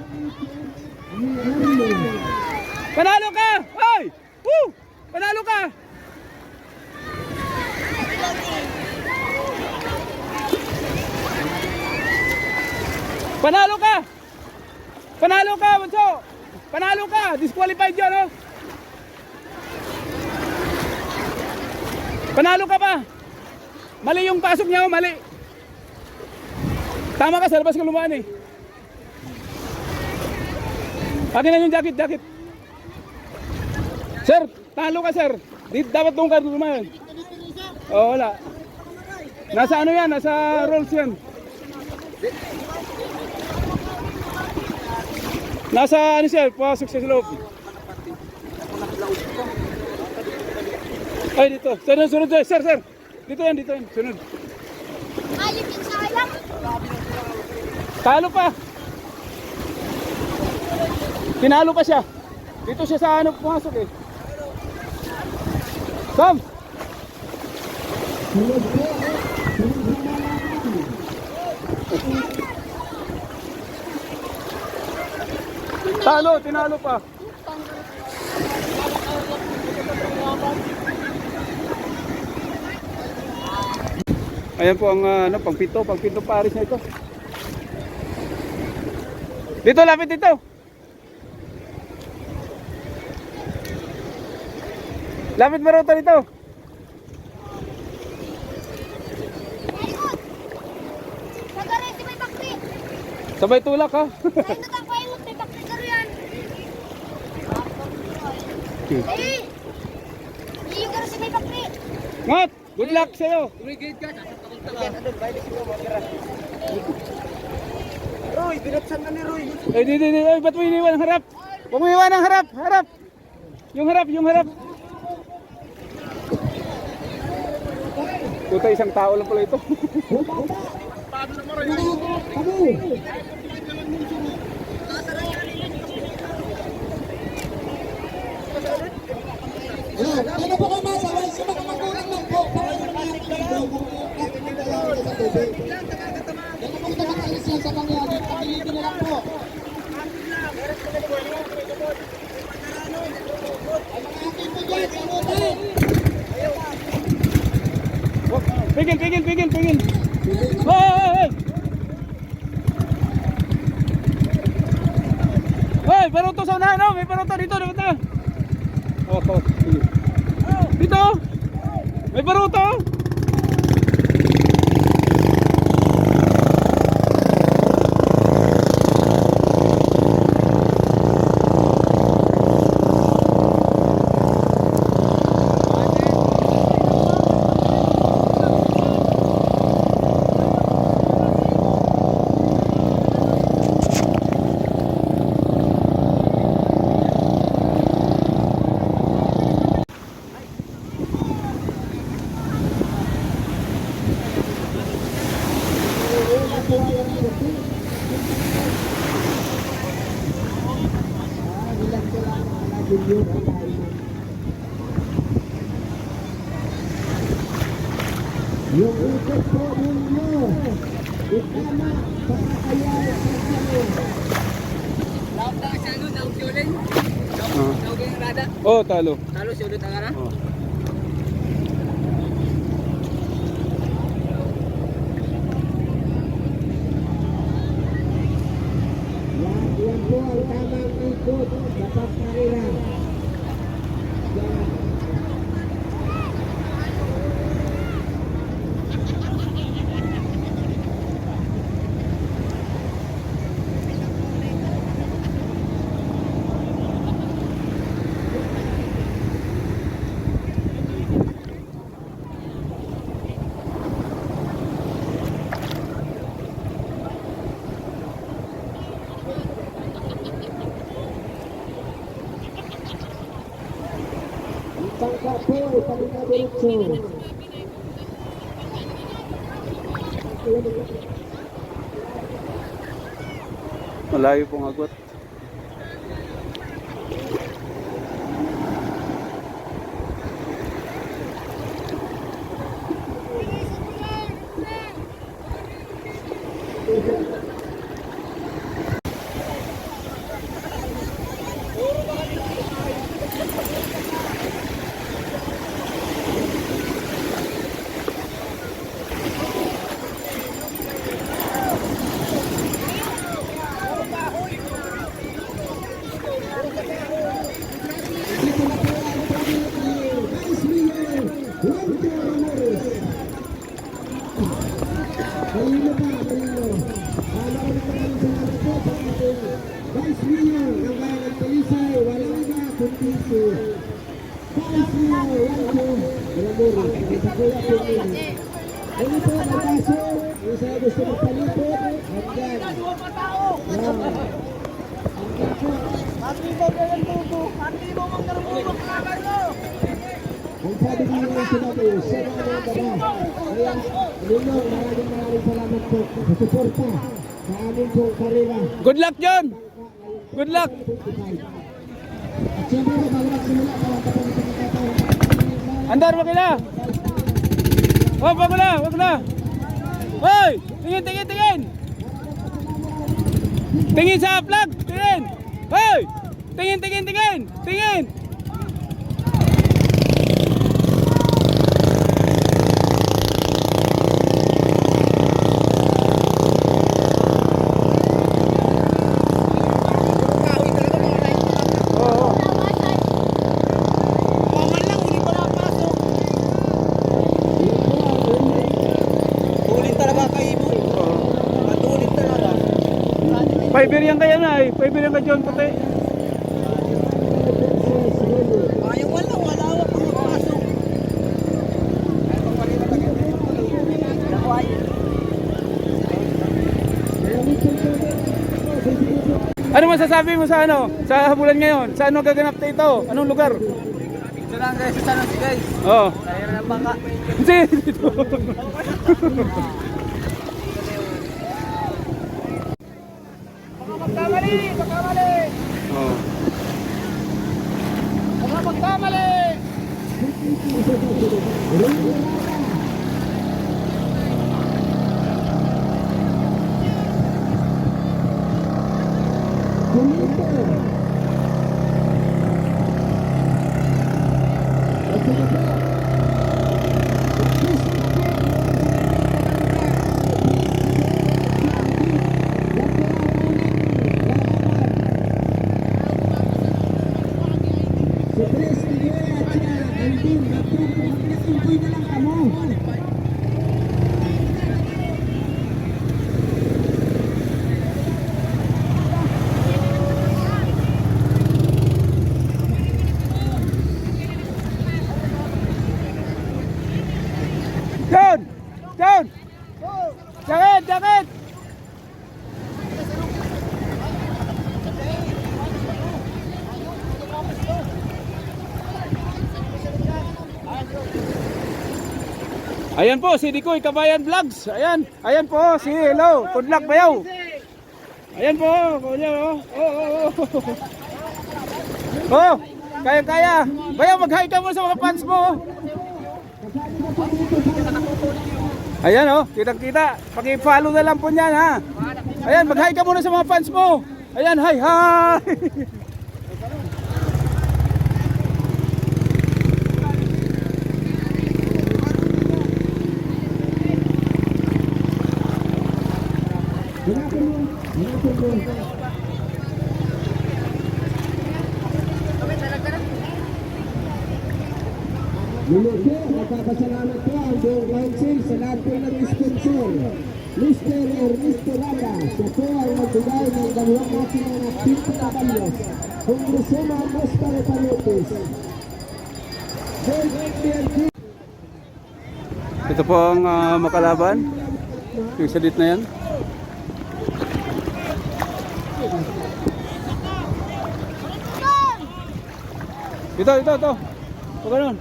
Panalo ka! Hoy! Woo! Panalo ka! Panalo ka! Panalo ka, Bunso! Panalo ka! Disqualified yun, oh! Panalo ka pa! Mali yung pasok niya, oh, mali! Tama ka, sa labas ka lumaan eh. Akin na yung jacket, jacket. Sir, talo ka sir. Dapat doon ka lumaan. Oo, wala. Nasa ano yan, nasa rolls yan. Nasa ano siya, pasok siya sa loob. Ay, dito. Sunod, sunod. Sir, sir. Dito yan, sunod. Ayun din sa alam. Talo pa. Tinalo pa siya. Dito siya sa ano pumasok eh. Sam! Talo, tinalo pa. Ayan po ang ano, pangpito pares na ito. Dito, lapit dito. Lapit maruta dito. Nagarin si may bakti. Sabay tulak ha. Ay, nagkakailot may bakti ka riyan. Eh! Iyo ka rin si may bakti. Ngot, good luck sa'yo. Roy, binatsan na ni Roy. Eh, di. Ay, ba't mo iniwan ang harap? Huwag mo iwan ang harap. Harap. Yung harap. Puta, isang tao lang pala ito. Ano po kayo masaway sa mga magulang lang po? Para yung mga tigalaw kung sa tubig. Yan po ito nakaalis yan sa pangyari. Pagilipin na lang po. Ay mga aking po dyan, salutan! Pigil. Hoy! Hoy, baruto sa unahan, oh. May baruto dito. Oh. Dito. May baruto. Yung ikot po ninyo, ikama para kaya Oh, talo. Oh. yan po ang tamang ikot sa pagkarira. Tangka po, palinga diretso. Malayo pong agwat. Vice Mayor ng Bayan ng Talisay, walang iba kundi si Vice Mayor Rancho Galamuri. Sa kuya po nila. Ano po, magkaso? Yung sa gusto magpalipot, hanggang. Yan. Hanggang po. Ang sabi ko nga sinabi, siya na ang gaba. Kaya, Ninong, maraming salamat po sa suporta sa amin pong karera. Good luck, John! Good luck! At siyempre, bago magsimula, tawag ka po Andar, wag na! Oh, wag na! Wag na! Hoy! Tingin, tingin, tingin! Tingin sa flag! Tingin! Hoy! Tingin, tingin, tingin! Tingin! Oo. Tulit talaga kay Iboy. Matulit talaga. Fiber yan kaya na eh. Fiber yan ka John puti. Ayaw wala awak ang pasok. Ano masasabi mo sa ano? Sa habulan ngayon? Sa ano gaganap na ito? Anong lugar? Ito lang guys, sa San guys. Oo. Kaya na ng bangka. Hindi, dito. Magkamali! Magkamali! Oo. Magkamali! John! John! Jakit! Jakit! Ayan po si Dikoy Kabayan Vlogs. Ayan, ayan po si Hello, Good luck Bayaw. Ayan po, kuya oh. Oh, kaya. Bayaw, mag-hi ka mo sa mga fans mo. Ayan oh, kitang-kita. Paki-follow na lang po niyan ha. Ayan, mag-hi ka muna sa mga fans mo. Ayan, hi. Minuto, nagpapasalamat po ang buong council sa lahat po ng sponsor. Mr. Ernesto Rada, siya po ang magbigay ng dalawang makina na 50 kabalyos. Congressoma Oscar Panotes. Ito po ang makalaban. Yung salit na yan. Ito. Ito ganun.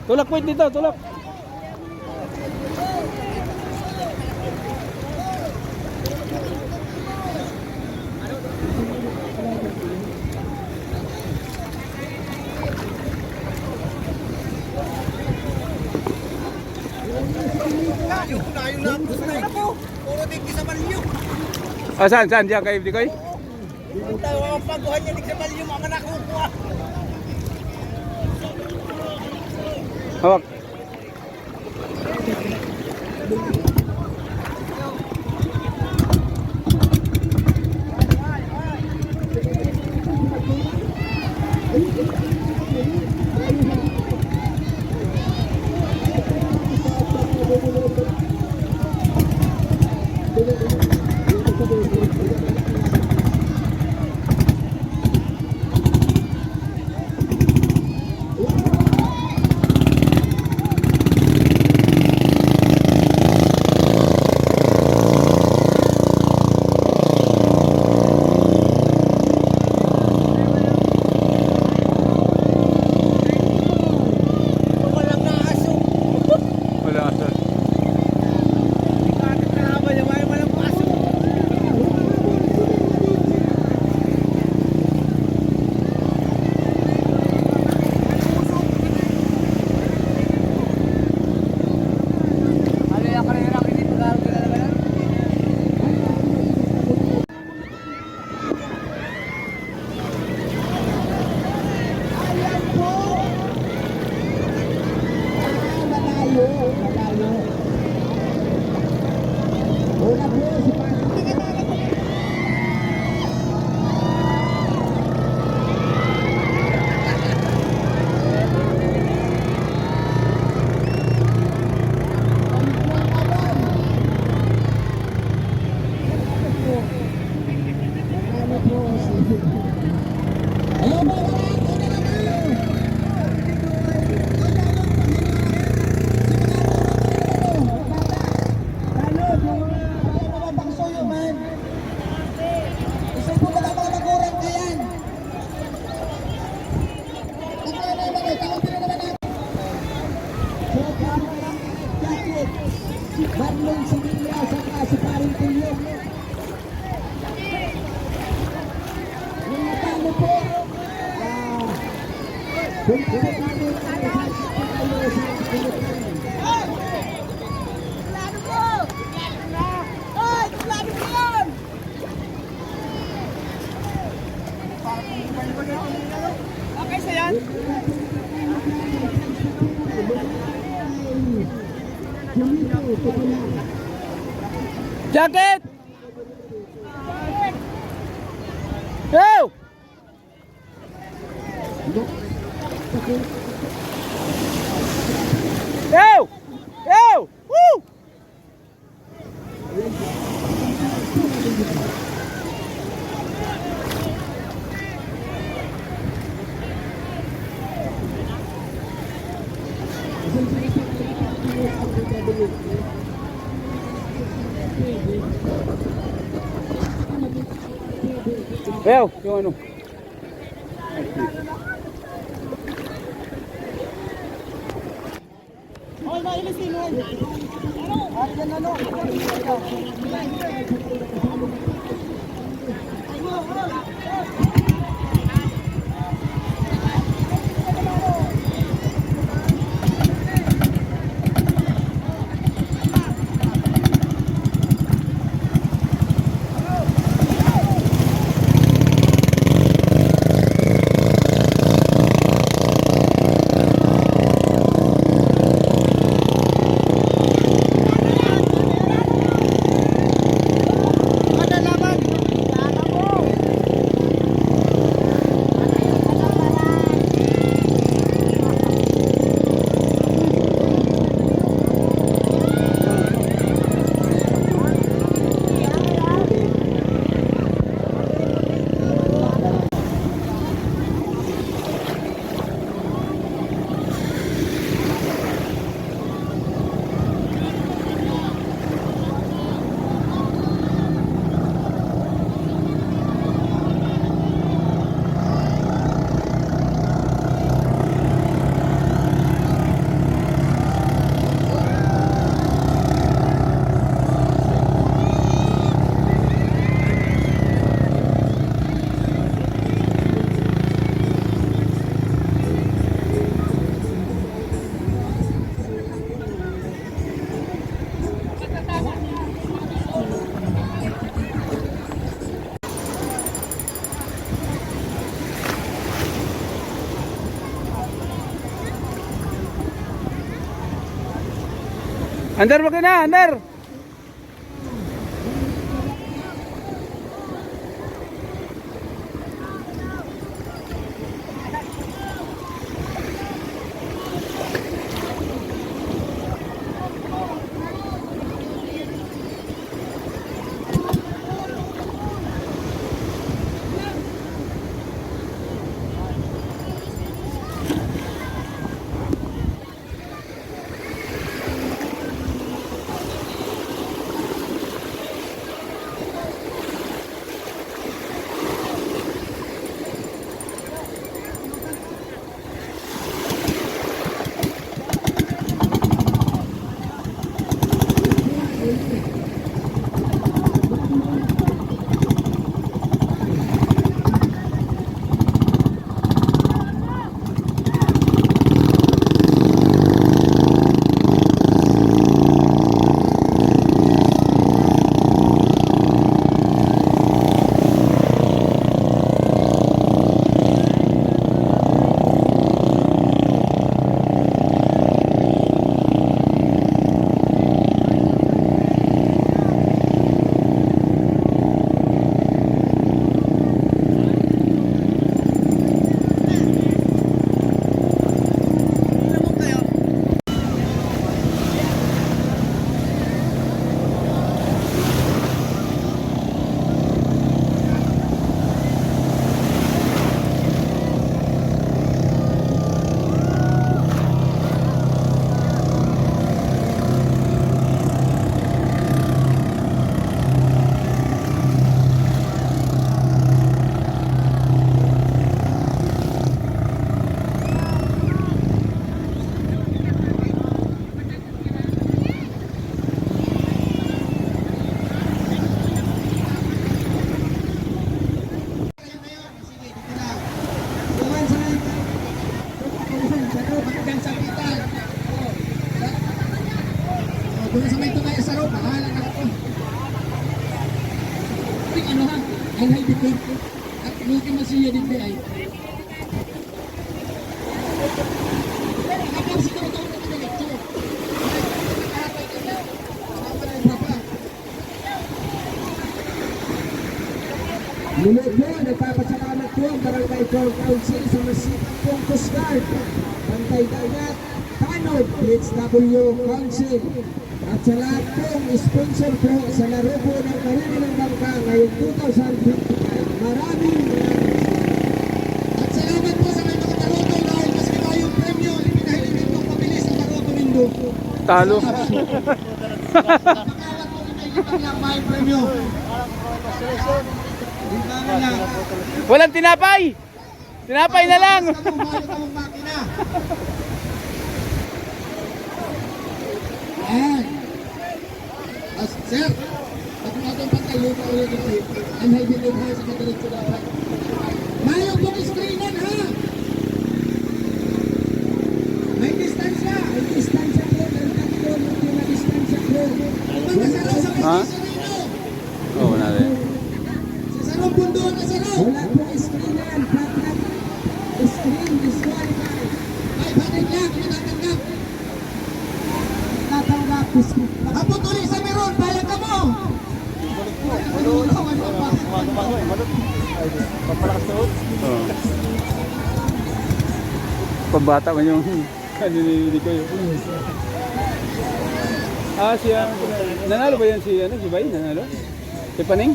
Tulak po dito, tulak. Layo na. Gusto na po. Puro tigil sa balyo. Saan? Diyan kay Dikoy? Yung tayo ang paguhan niya tigil sa balyo. Mga nakukuha. Hawak. Jacket! Go! Go! Go! Woo! Well, yung ano? Under mo na, under! Saro, baka dyan sa pitan. Doon sa may tunay sa Saro, bahala na ako. Ring ano ha? Ay hay dito. At ultima siya dito ay. Kapag siguro ito ako diretso. Muli po, nagpapasalamat po ang Barangay Council sa masipag pong Coast Guard, Bantay Dagat, Tanod, PHW Council, at sa lahat pong sponsor po sa laro po ng Karina ng Bangka ngayong 2025. Maraming At salamat po sa may mga taroto dahil mas kita yung premyo. Ipinahiligin po pabilis ang taroto nindo. Talo. Pagkawat po ipinahiligin lang may premyo. Hindi namin lang. Walang tinapay. Tinapay na lang. Basta mo, mayroon kamong makina. Ayan. Sir, pag natin pagkalupa ulit ito, ang may binigay sa kadiretso dapat. Mayroon pong screenan ha! May distansya! may distansya po, ng tatlo, may distansya po. Kung masaraw sa Ha? kasi sarino! Oo, wala rin. Sa sarong bundo na saraw! Wala po screenan, flat screen, disqualified. Ay, bakit lang? Natatanggap! Tatanggap, screen. Apo tuloy sa meron! Balag ka mo! Malulawan mo pa! Oo. Pambata man yung kanilili ko yun. Ah, siya. Nanalo ba yan si, si Bay? Nanalo? Si Paning?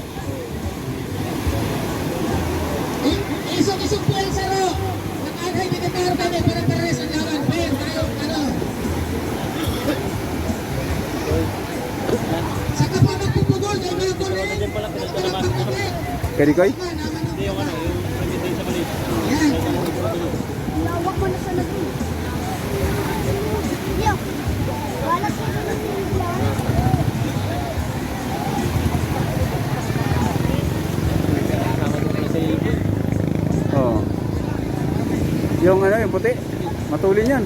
Isok-isok po ang saro! Nakagay na kataro kami para pares ang lawan. Fair tayo, ano? Sa kapag magpupugol, ay mga gol rin! Karikoy? Hindi yung ano, yung president sa Manila. Yan! Lawak mo na sa lagi. Yo, wala sa lagi. Oo. Yung ano, yung puti. Matulin yan.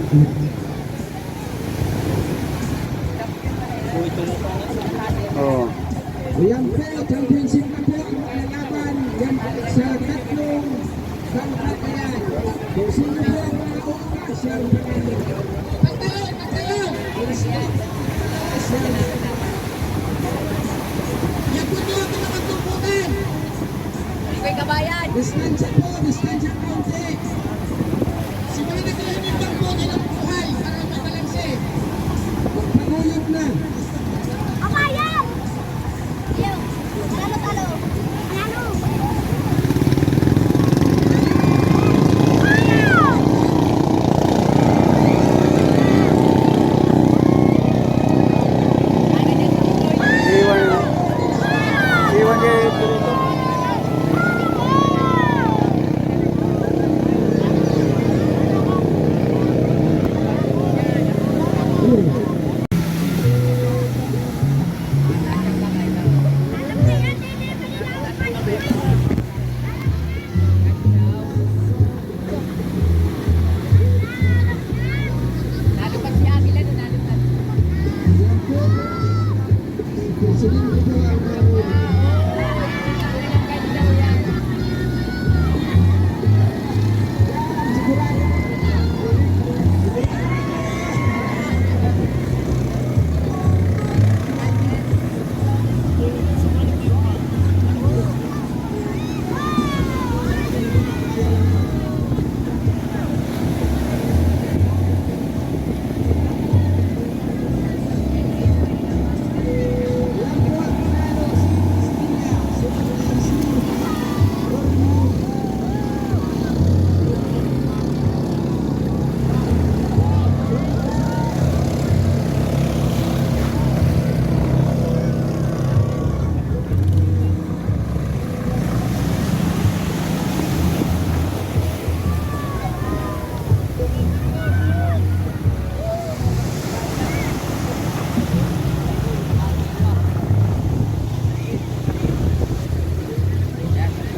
Oo. Yan po, championship na po ang malalaban. Yan po sa tatlong bangkatayan. Kung sino po ang makauna, siya ang panalo. Pagtayon! Pagtayon! Yan po doon ako nakatupukan! Distansya po, distansya konti. Si mga naglalamig lang po nilang buhay para mabalanse. Pagpagulog na. Amayan! Yo, talo. Ano? Iwan. Iwan kay Purito. Presidente po ang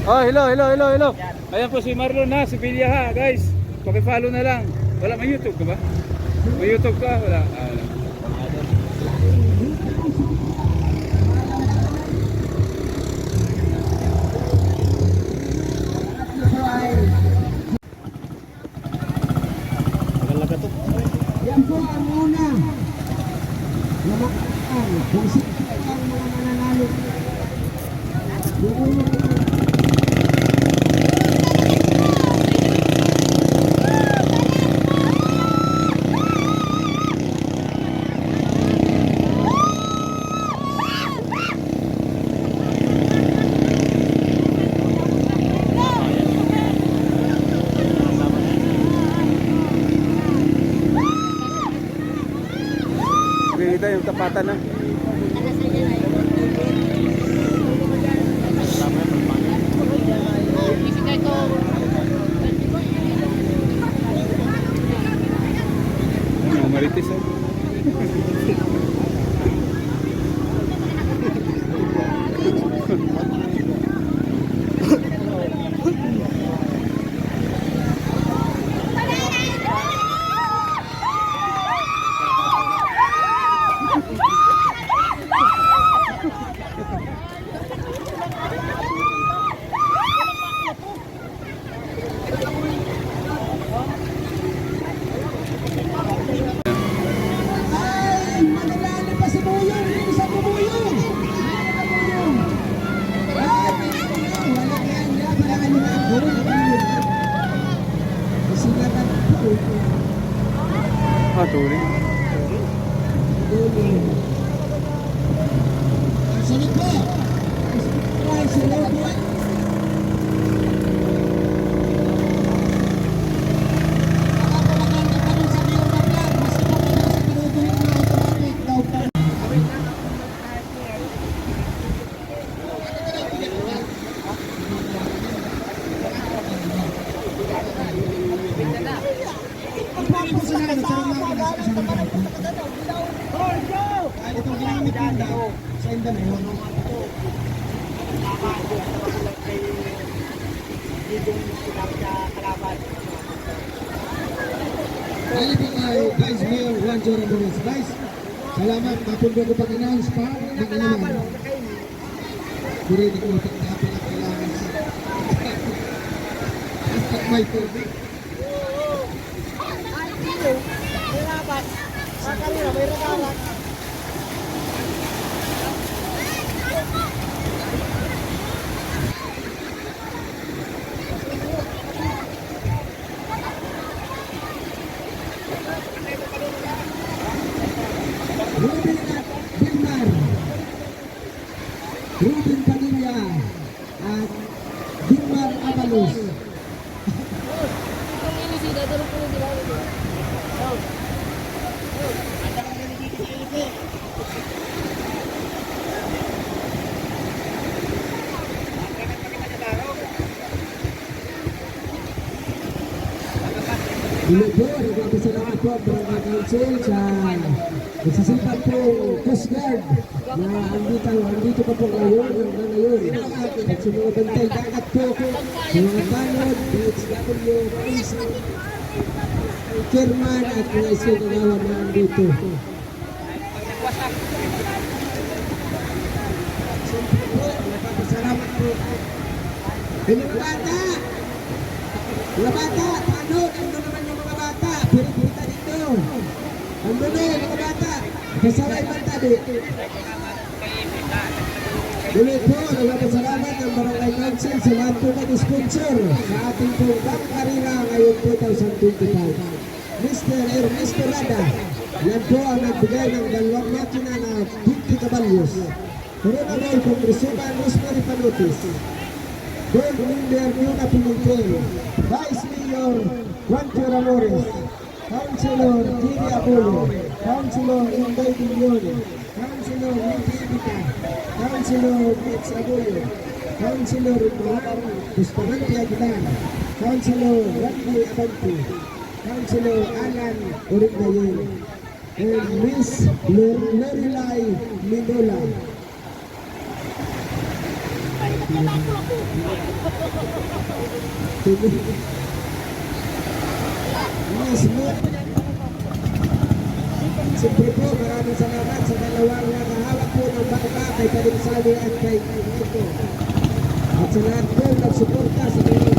Oh, hello. Ayan po si Marlon ha, si Pilya ha, guys. Paki-follow na lang. Wala, may YouTube ka ba? May YouTube ka? Wala. Ah, wala. Yan po ang una na makakal kung sino ang mga mananalo. Yung una po, Kita yung tapatan na. Mga marites eh. ay, mananalo pa si Buyong, yung isang bubuyong. Ay, wala yan, wala yan, kasi natatap po. Ah, tuloy. Sunod po. Ay, sunod po. Itong ginamit yung daw sa Indanon. Dali po kay Vice Mayor Juan Joran Boris. Vice, salamat. Napunod ko pag-announce pa ng inaman. Puri di ko tapos na kailangan sa at may tubig. Ruben at Bilmar, Ruben Padilla at Bilmar Avalos. Dilo po, nagpapasalamat po ang Barangay Council sa nagsasipag po Coast Guard na andito pa po ngayon, hanggang ngayon. At sa mga bantay dagat po, sa mga tanod, DHW, chairman at mga isunagawan na andito. Siyempre po, nagpapasalamat po. Mga bata! Mga bata, paano? Ando naman yung mga bata. Purita dito. Ando na yung mga bata. Kasaway bantabi. Ulit po, nagpapasalamat ang Barangay Council sa lahat po nag-sponsor sa ating pong karira ngayong 2025. Mr. Ernesto Rada, yan po ang nagbigay ng 2 makina na 50 kabalyos. Coronel Congressman Rosemary Panotis. Board Member Yuna Pimentel, Vice Mayor Juan Ramores, Councilor Gigi Apolo, Councilor Inday Bilion, Councilor Ricky Ibita, Councilor Mitch Agoyo, Councilor Juan Bustamante Aguilar, Councilor Randy Abante, Councilor Alan Orignayen, and Miss Lorelai Minola. Yes, mo. Siyempre po, maraming salamat sa dalawang nakahawak po ng bangka kay Kalinsani at kay Ito. At sa lahat po nagsuporta sa mga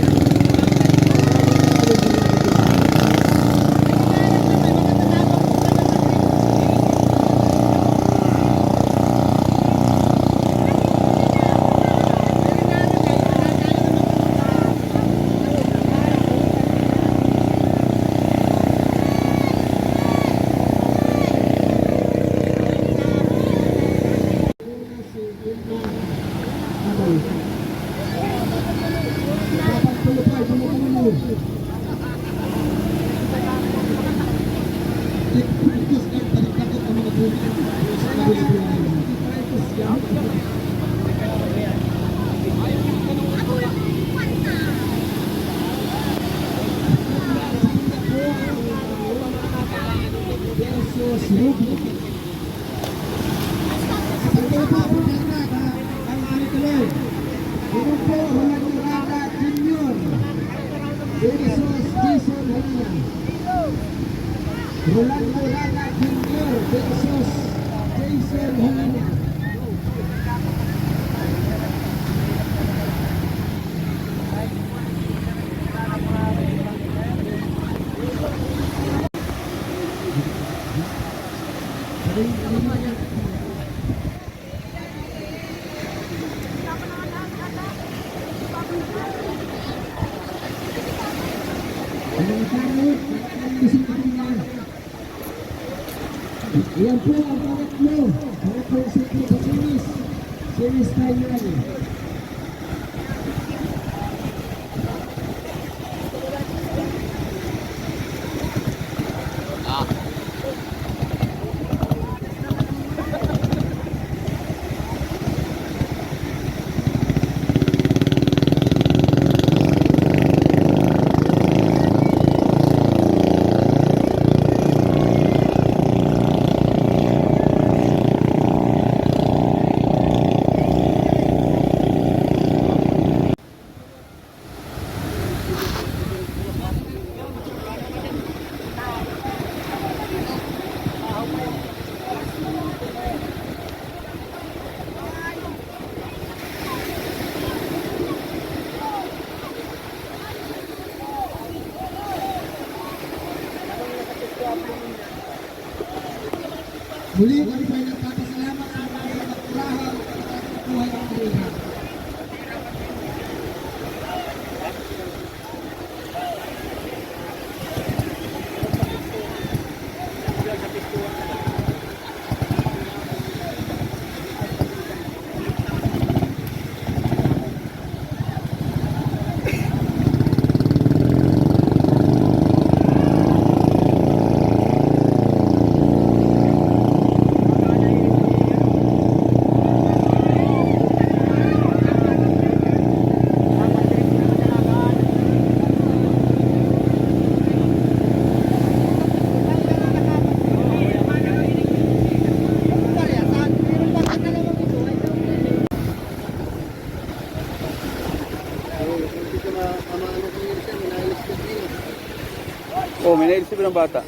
Rolando Raga Junior versus Jason Hulina. Yan po ang pangatlo. Pangatlo sa series. Series tayo yan. Muli, kami po ay nagpapasalamat sa mga nagturahan at nagkukuha ng pilihan. Oh, may naisip ng bata.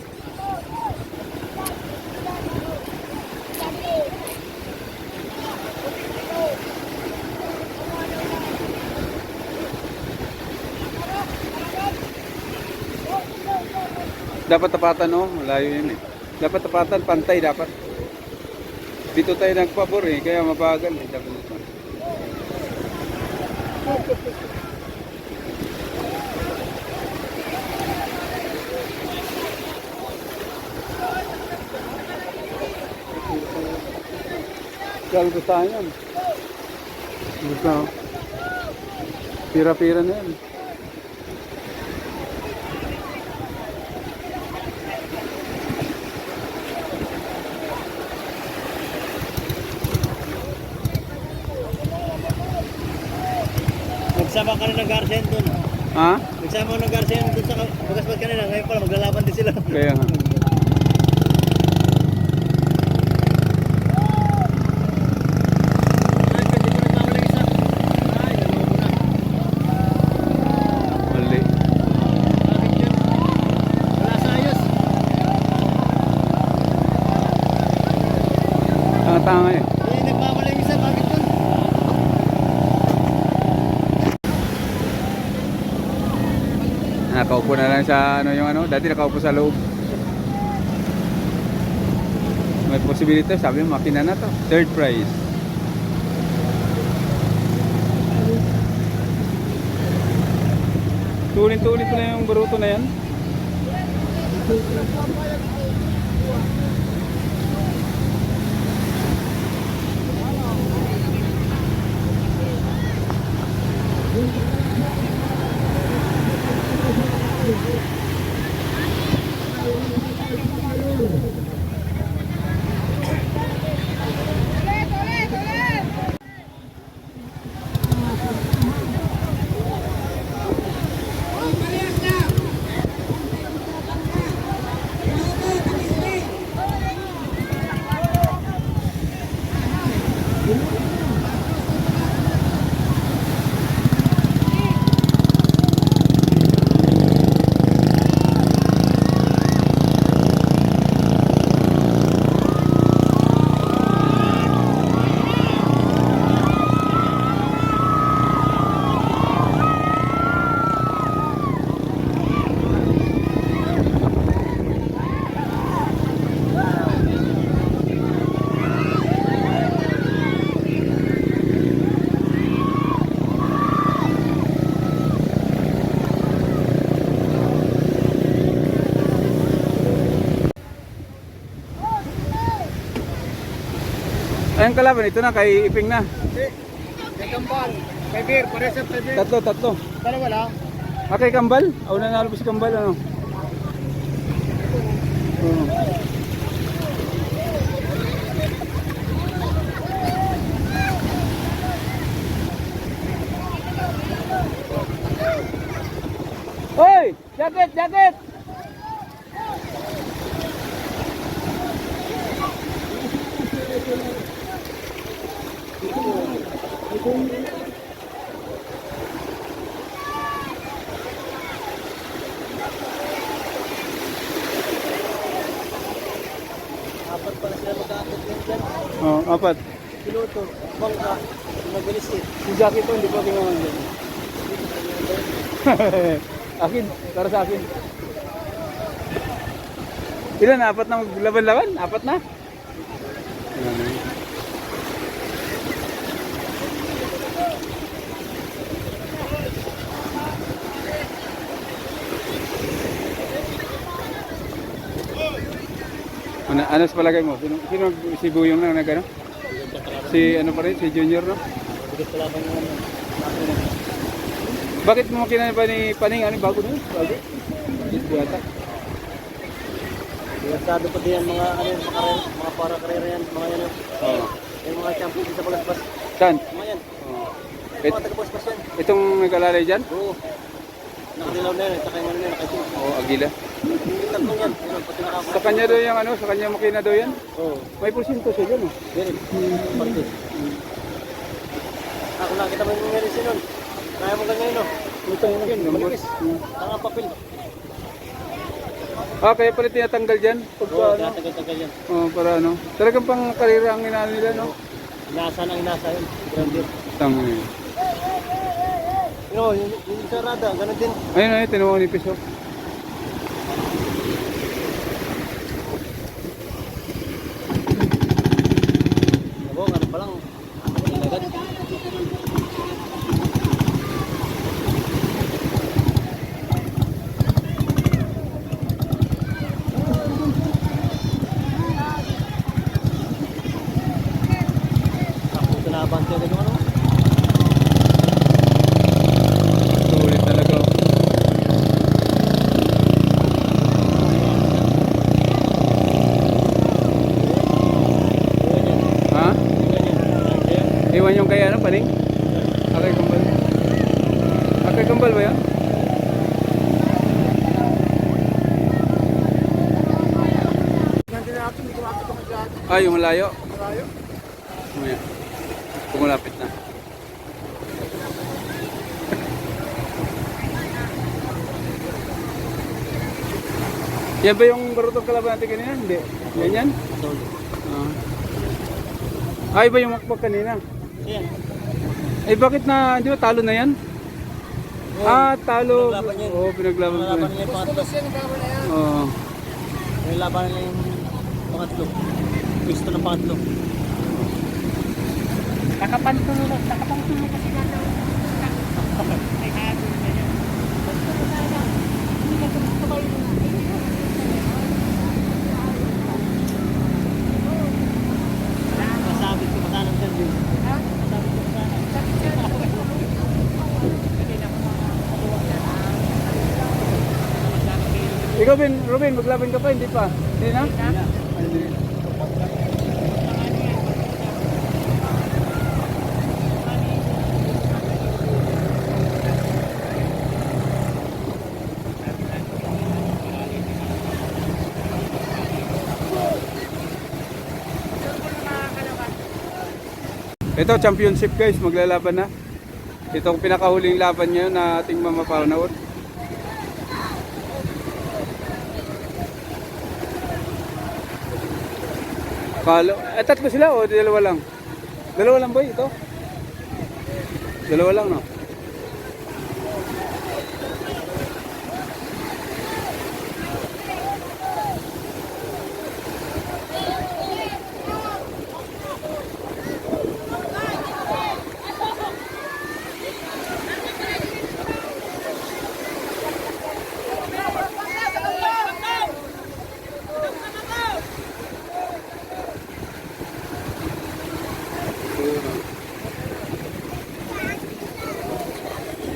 Dapat tapatan, no? Malayo yun eh. Dapat tapatan, pantay dapat. Dito tayo nagpabor eh, kaya mabagal eh. Dapat ito. Kaya gusto tayo yan. Gusto. Pira-pira na yan. Nagsama ka rin ng Garcen dun. Ha? Nagsama ko ng Garcen dun sa Bagaspat kanina. Ngayon pala maglalaban din sila. Kaya nga. Mali. tanga eh. Nagmamala yung isa, bakit yun? Nakaupo na lang sa ano yung ano, dati nakaupo sa loob. May possibility, sabi mo makina na to. Third prize. Tuloy-tuloy pa na yung baruto na yan. Ayun kalaban, ito na kay Iping na. Kay Kambal. Kay Beer, pares at kay Beer. Tatlo. Dalawa lang. Kay Kambal? O nanalo pa si Kambal ano? Oo. Hoy! Jacket! Apat pala sila mag-aakit yan dyan. Oh, apat. Piloto, bangka, mabilis eh. Si Jackie to, hindi pa ginawa dyan. Akin, para sa akin. Ilan? Apat na maglaban-laban? Apat na? Ano sa palagay mo? Sino si Buyong na nagano? Si ano pa rin? Si Junior no? Bakit mo kinaya ba ni Paning? Ano bago na? Bago? Dito yata. Masyado pa din yan mga mga para karera yan, mga yan. Oo. Yung mga champion sa palaspas. Saan? Mga yan. Oo. Yung mga taga-palaspas yan. Itong nag-alalay dyan? Oo. Nakadilaw na yan, saka yung ano na yan, nakasin. Oo, Agila. Yung tatlong yan, yun, pati nakakot. Sa kanya daw yung ano, sa kanya makina daw yan. Oo. May porsyento siya dyan oh. Ganun. Parte. Ako nakita mo yung meron nun. Kaya mo ganyan no? Ito yun, Malikis. Tanga papel. Ah, kaya pala tinatanggal dyan? Pagka Oo, ano? tagal-tagal yan. Para ano? Talagang pang karera ang inano nila, no? Inasa ng inasa yun. Grande. Tanga eh. No, yung sarada, ganun din. Ayun, tinuha ni Piso. Ako, ano pa lang. Agad. Ako, tinabante na yung ano. Sulit talaga. Ha? Iwan yung kaya ano, Paning? Akay Kambal. Akay Kambal ba yan? Ah, yung malayo? Malayo? Mamaya. Kumalapit na. Yan ba yung barutong kalaban natin kanina? Hindi. Yan yan? Ah. Ay, iba yung makbag kanina. Yan. Eh, bakit na, di ba talo na yan? Talo. Pinaglaban yan. Oo, pinaglaban ko Laban yan. nila yung pangatlo. Oo. Yung laban nila yung pangatlo. Gusto ng pangatlo. Nakapantulo kasi na daw. Masabi ko pa sana ng interview. Masabi ko pa sana. Ikaw, Ruben, maglaban ka pa, hindi pa? Hindi na? Hindi. Ito, championship guys, maglalaban na. Ito ang pinakahuling laban ngayon na ating mamapanood. Tatlo sila o dalawa lang? Dalawa lang ba ito? Dalawa lang, no?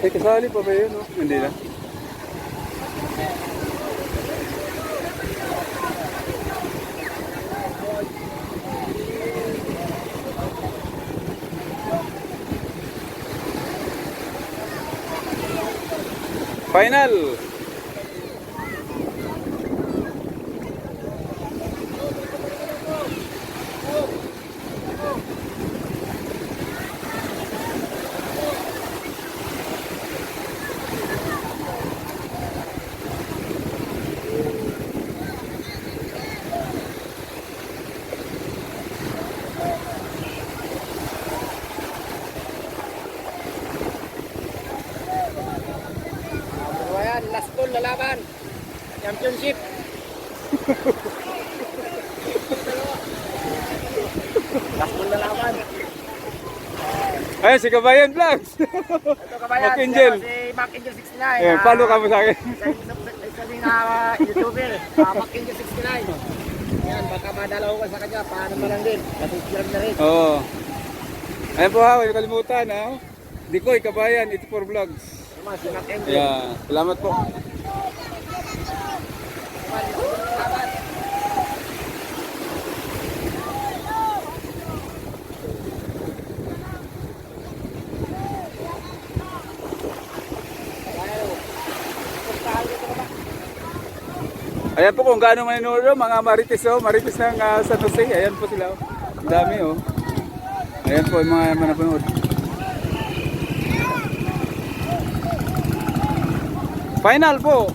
Eh, kasali pa ba yun, no? Hindi na. Final! Ayan, last call na laban. Championship. Last call na laban. Ayun, si Kabayan Vlogs! Ito kabayan, Mac Angel. si Mac Angel 69. Eh, follow ka mo sa akin. Isa din na YouTuber, Mac Angel 69. Yan, baka madalaw ka sa kanya, paano man lang din. Nasubscribe na rin. Oo. Ayan po ha, huwag kalimutan ha. Dikoy, Kabayan, It's for Vlogs. Tama, si Mac Angel. Yeah, salamat po. Ayan po kung gaano manunod, mga marites oh, marites ng San Jose. Ayan po sila oh. Ang dami oh. Ayan po yung mga manapanood. Final po.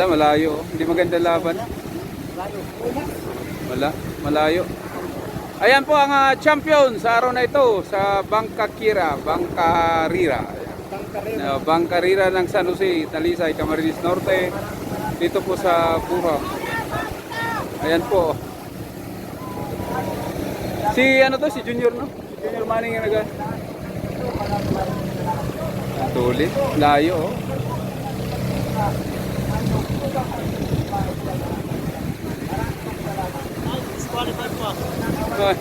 Wala, malayo. Hindi maganda laban. Wala, malayo. Ayan po ang champion sa araw na ito sa Bangkarira. Bangkarira ng San Jose, Talisay, Camarines Norte. Dito po sa Buha. Ayan po. Si ano to, si Junior, no? Si Junior Manning yung Tuloy, layo, oh. Ay.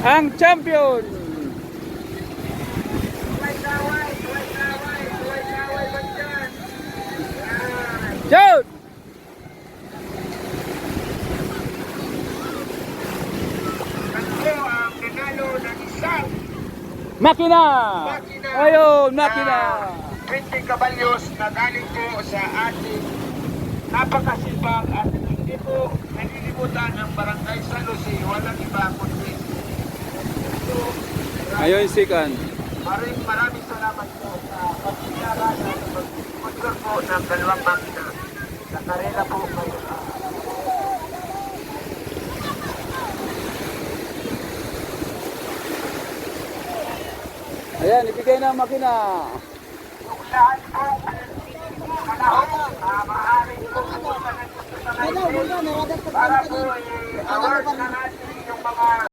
Ang champion Jude Makina! Ayun, makina! 20 kabalyos na galing po sa ating napakasipag at hindi po nalilimutan ng barangay San Jose. Walang iba kundi Ayun, sikan. maraming salamat po sa pagkikara na pag-sponsor po ng dalawang makina. Sa karela po kayo. Ayan, ibigay na ang makina. Yung lahat po panahon, maaaring po sa para po award na natin yung mga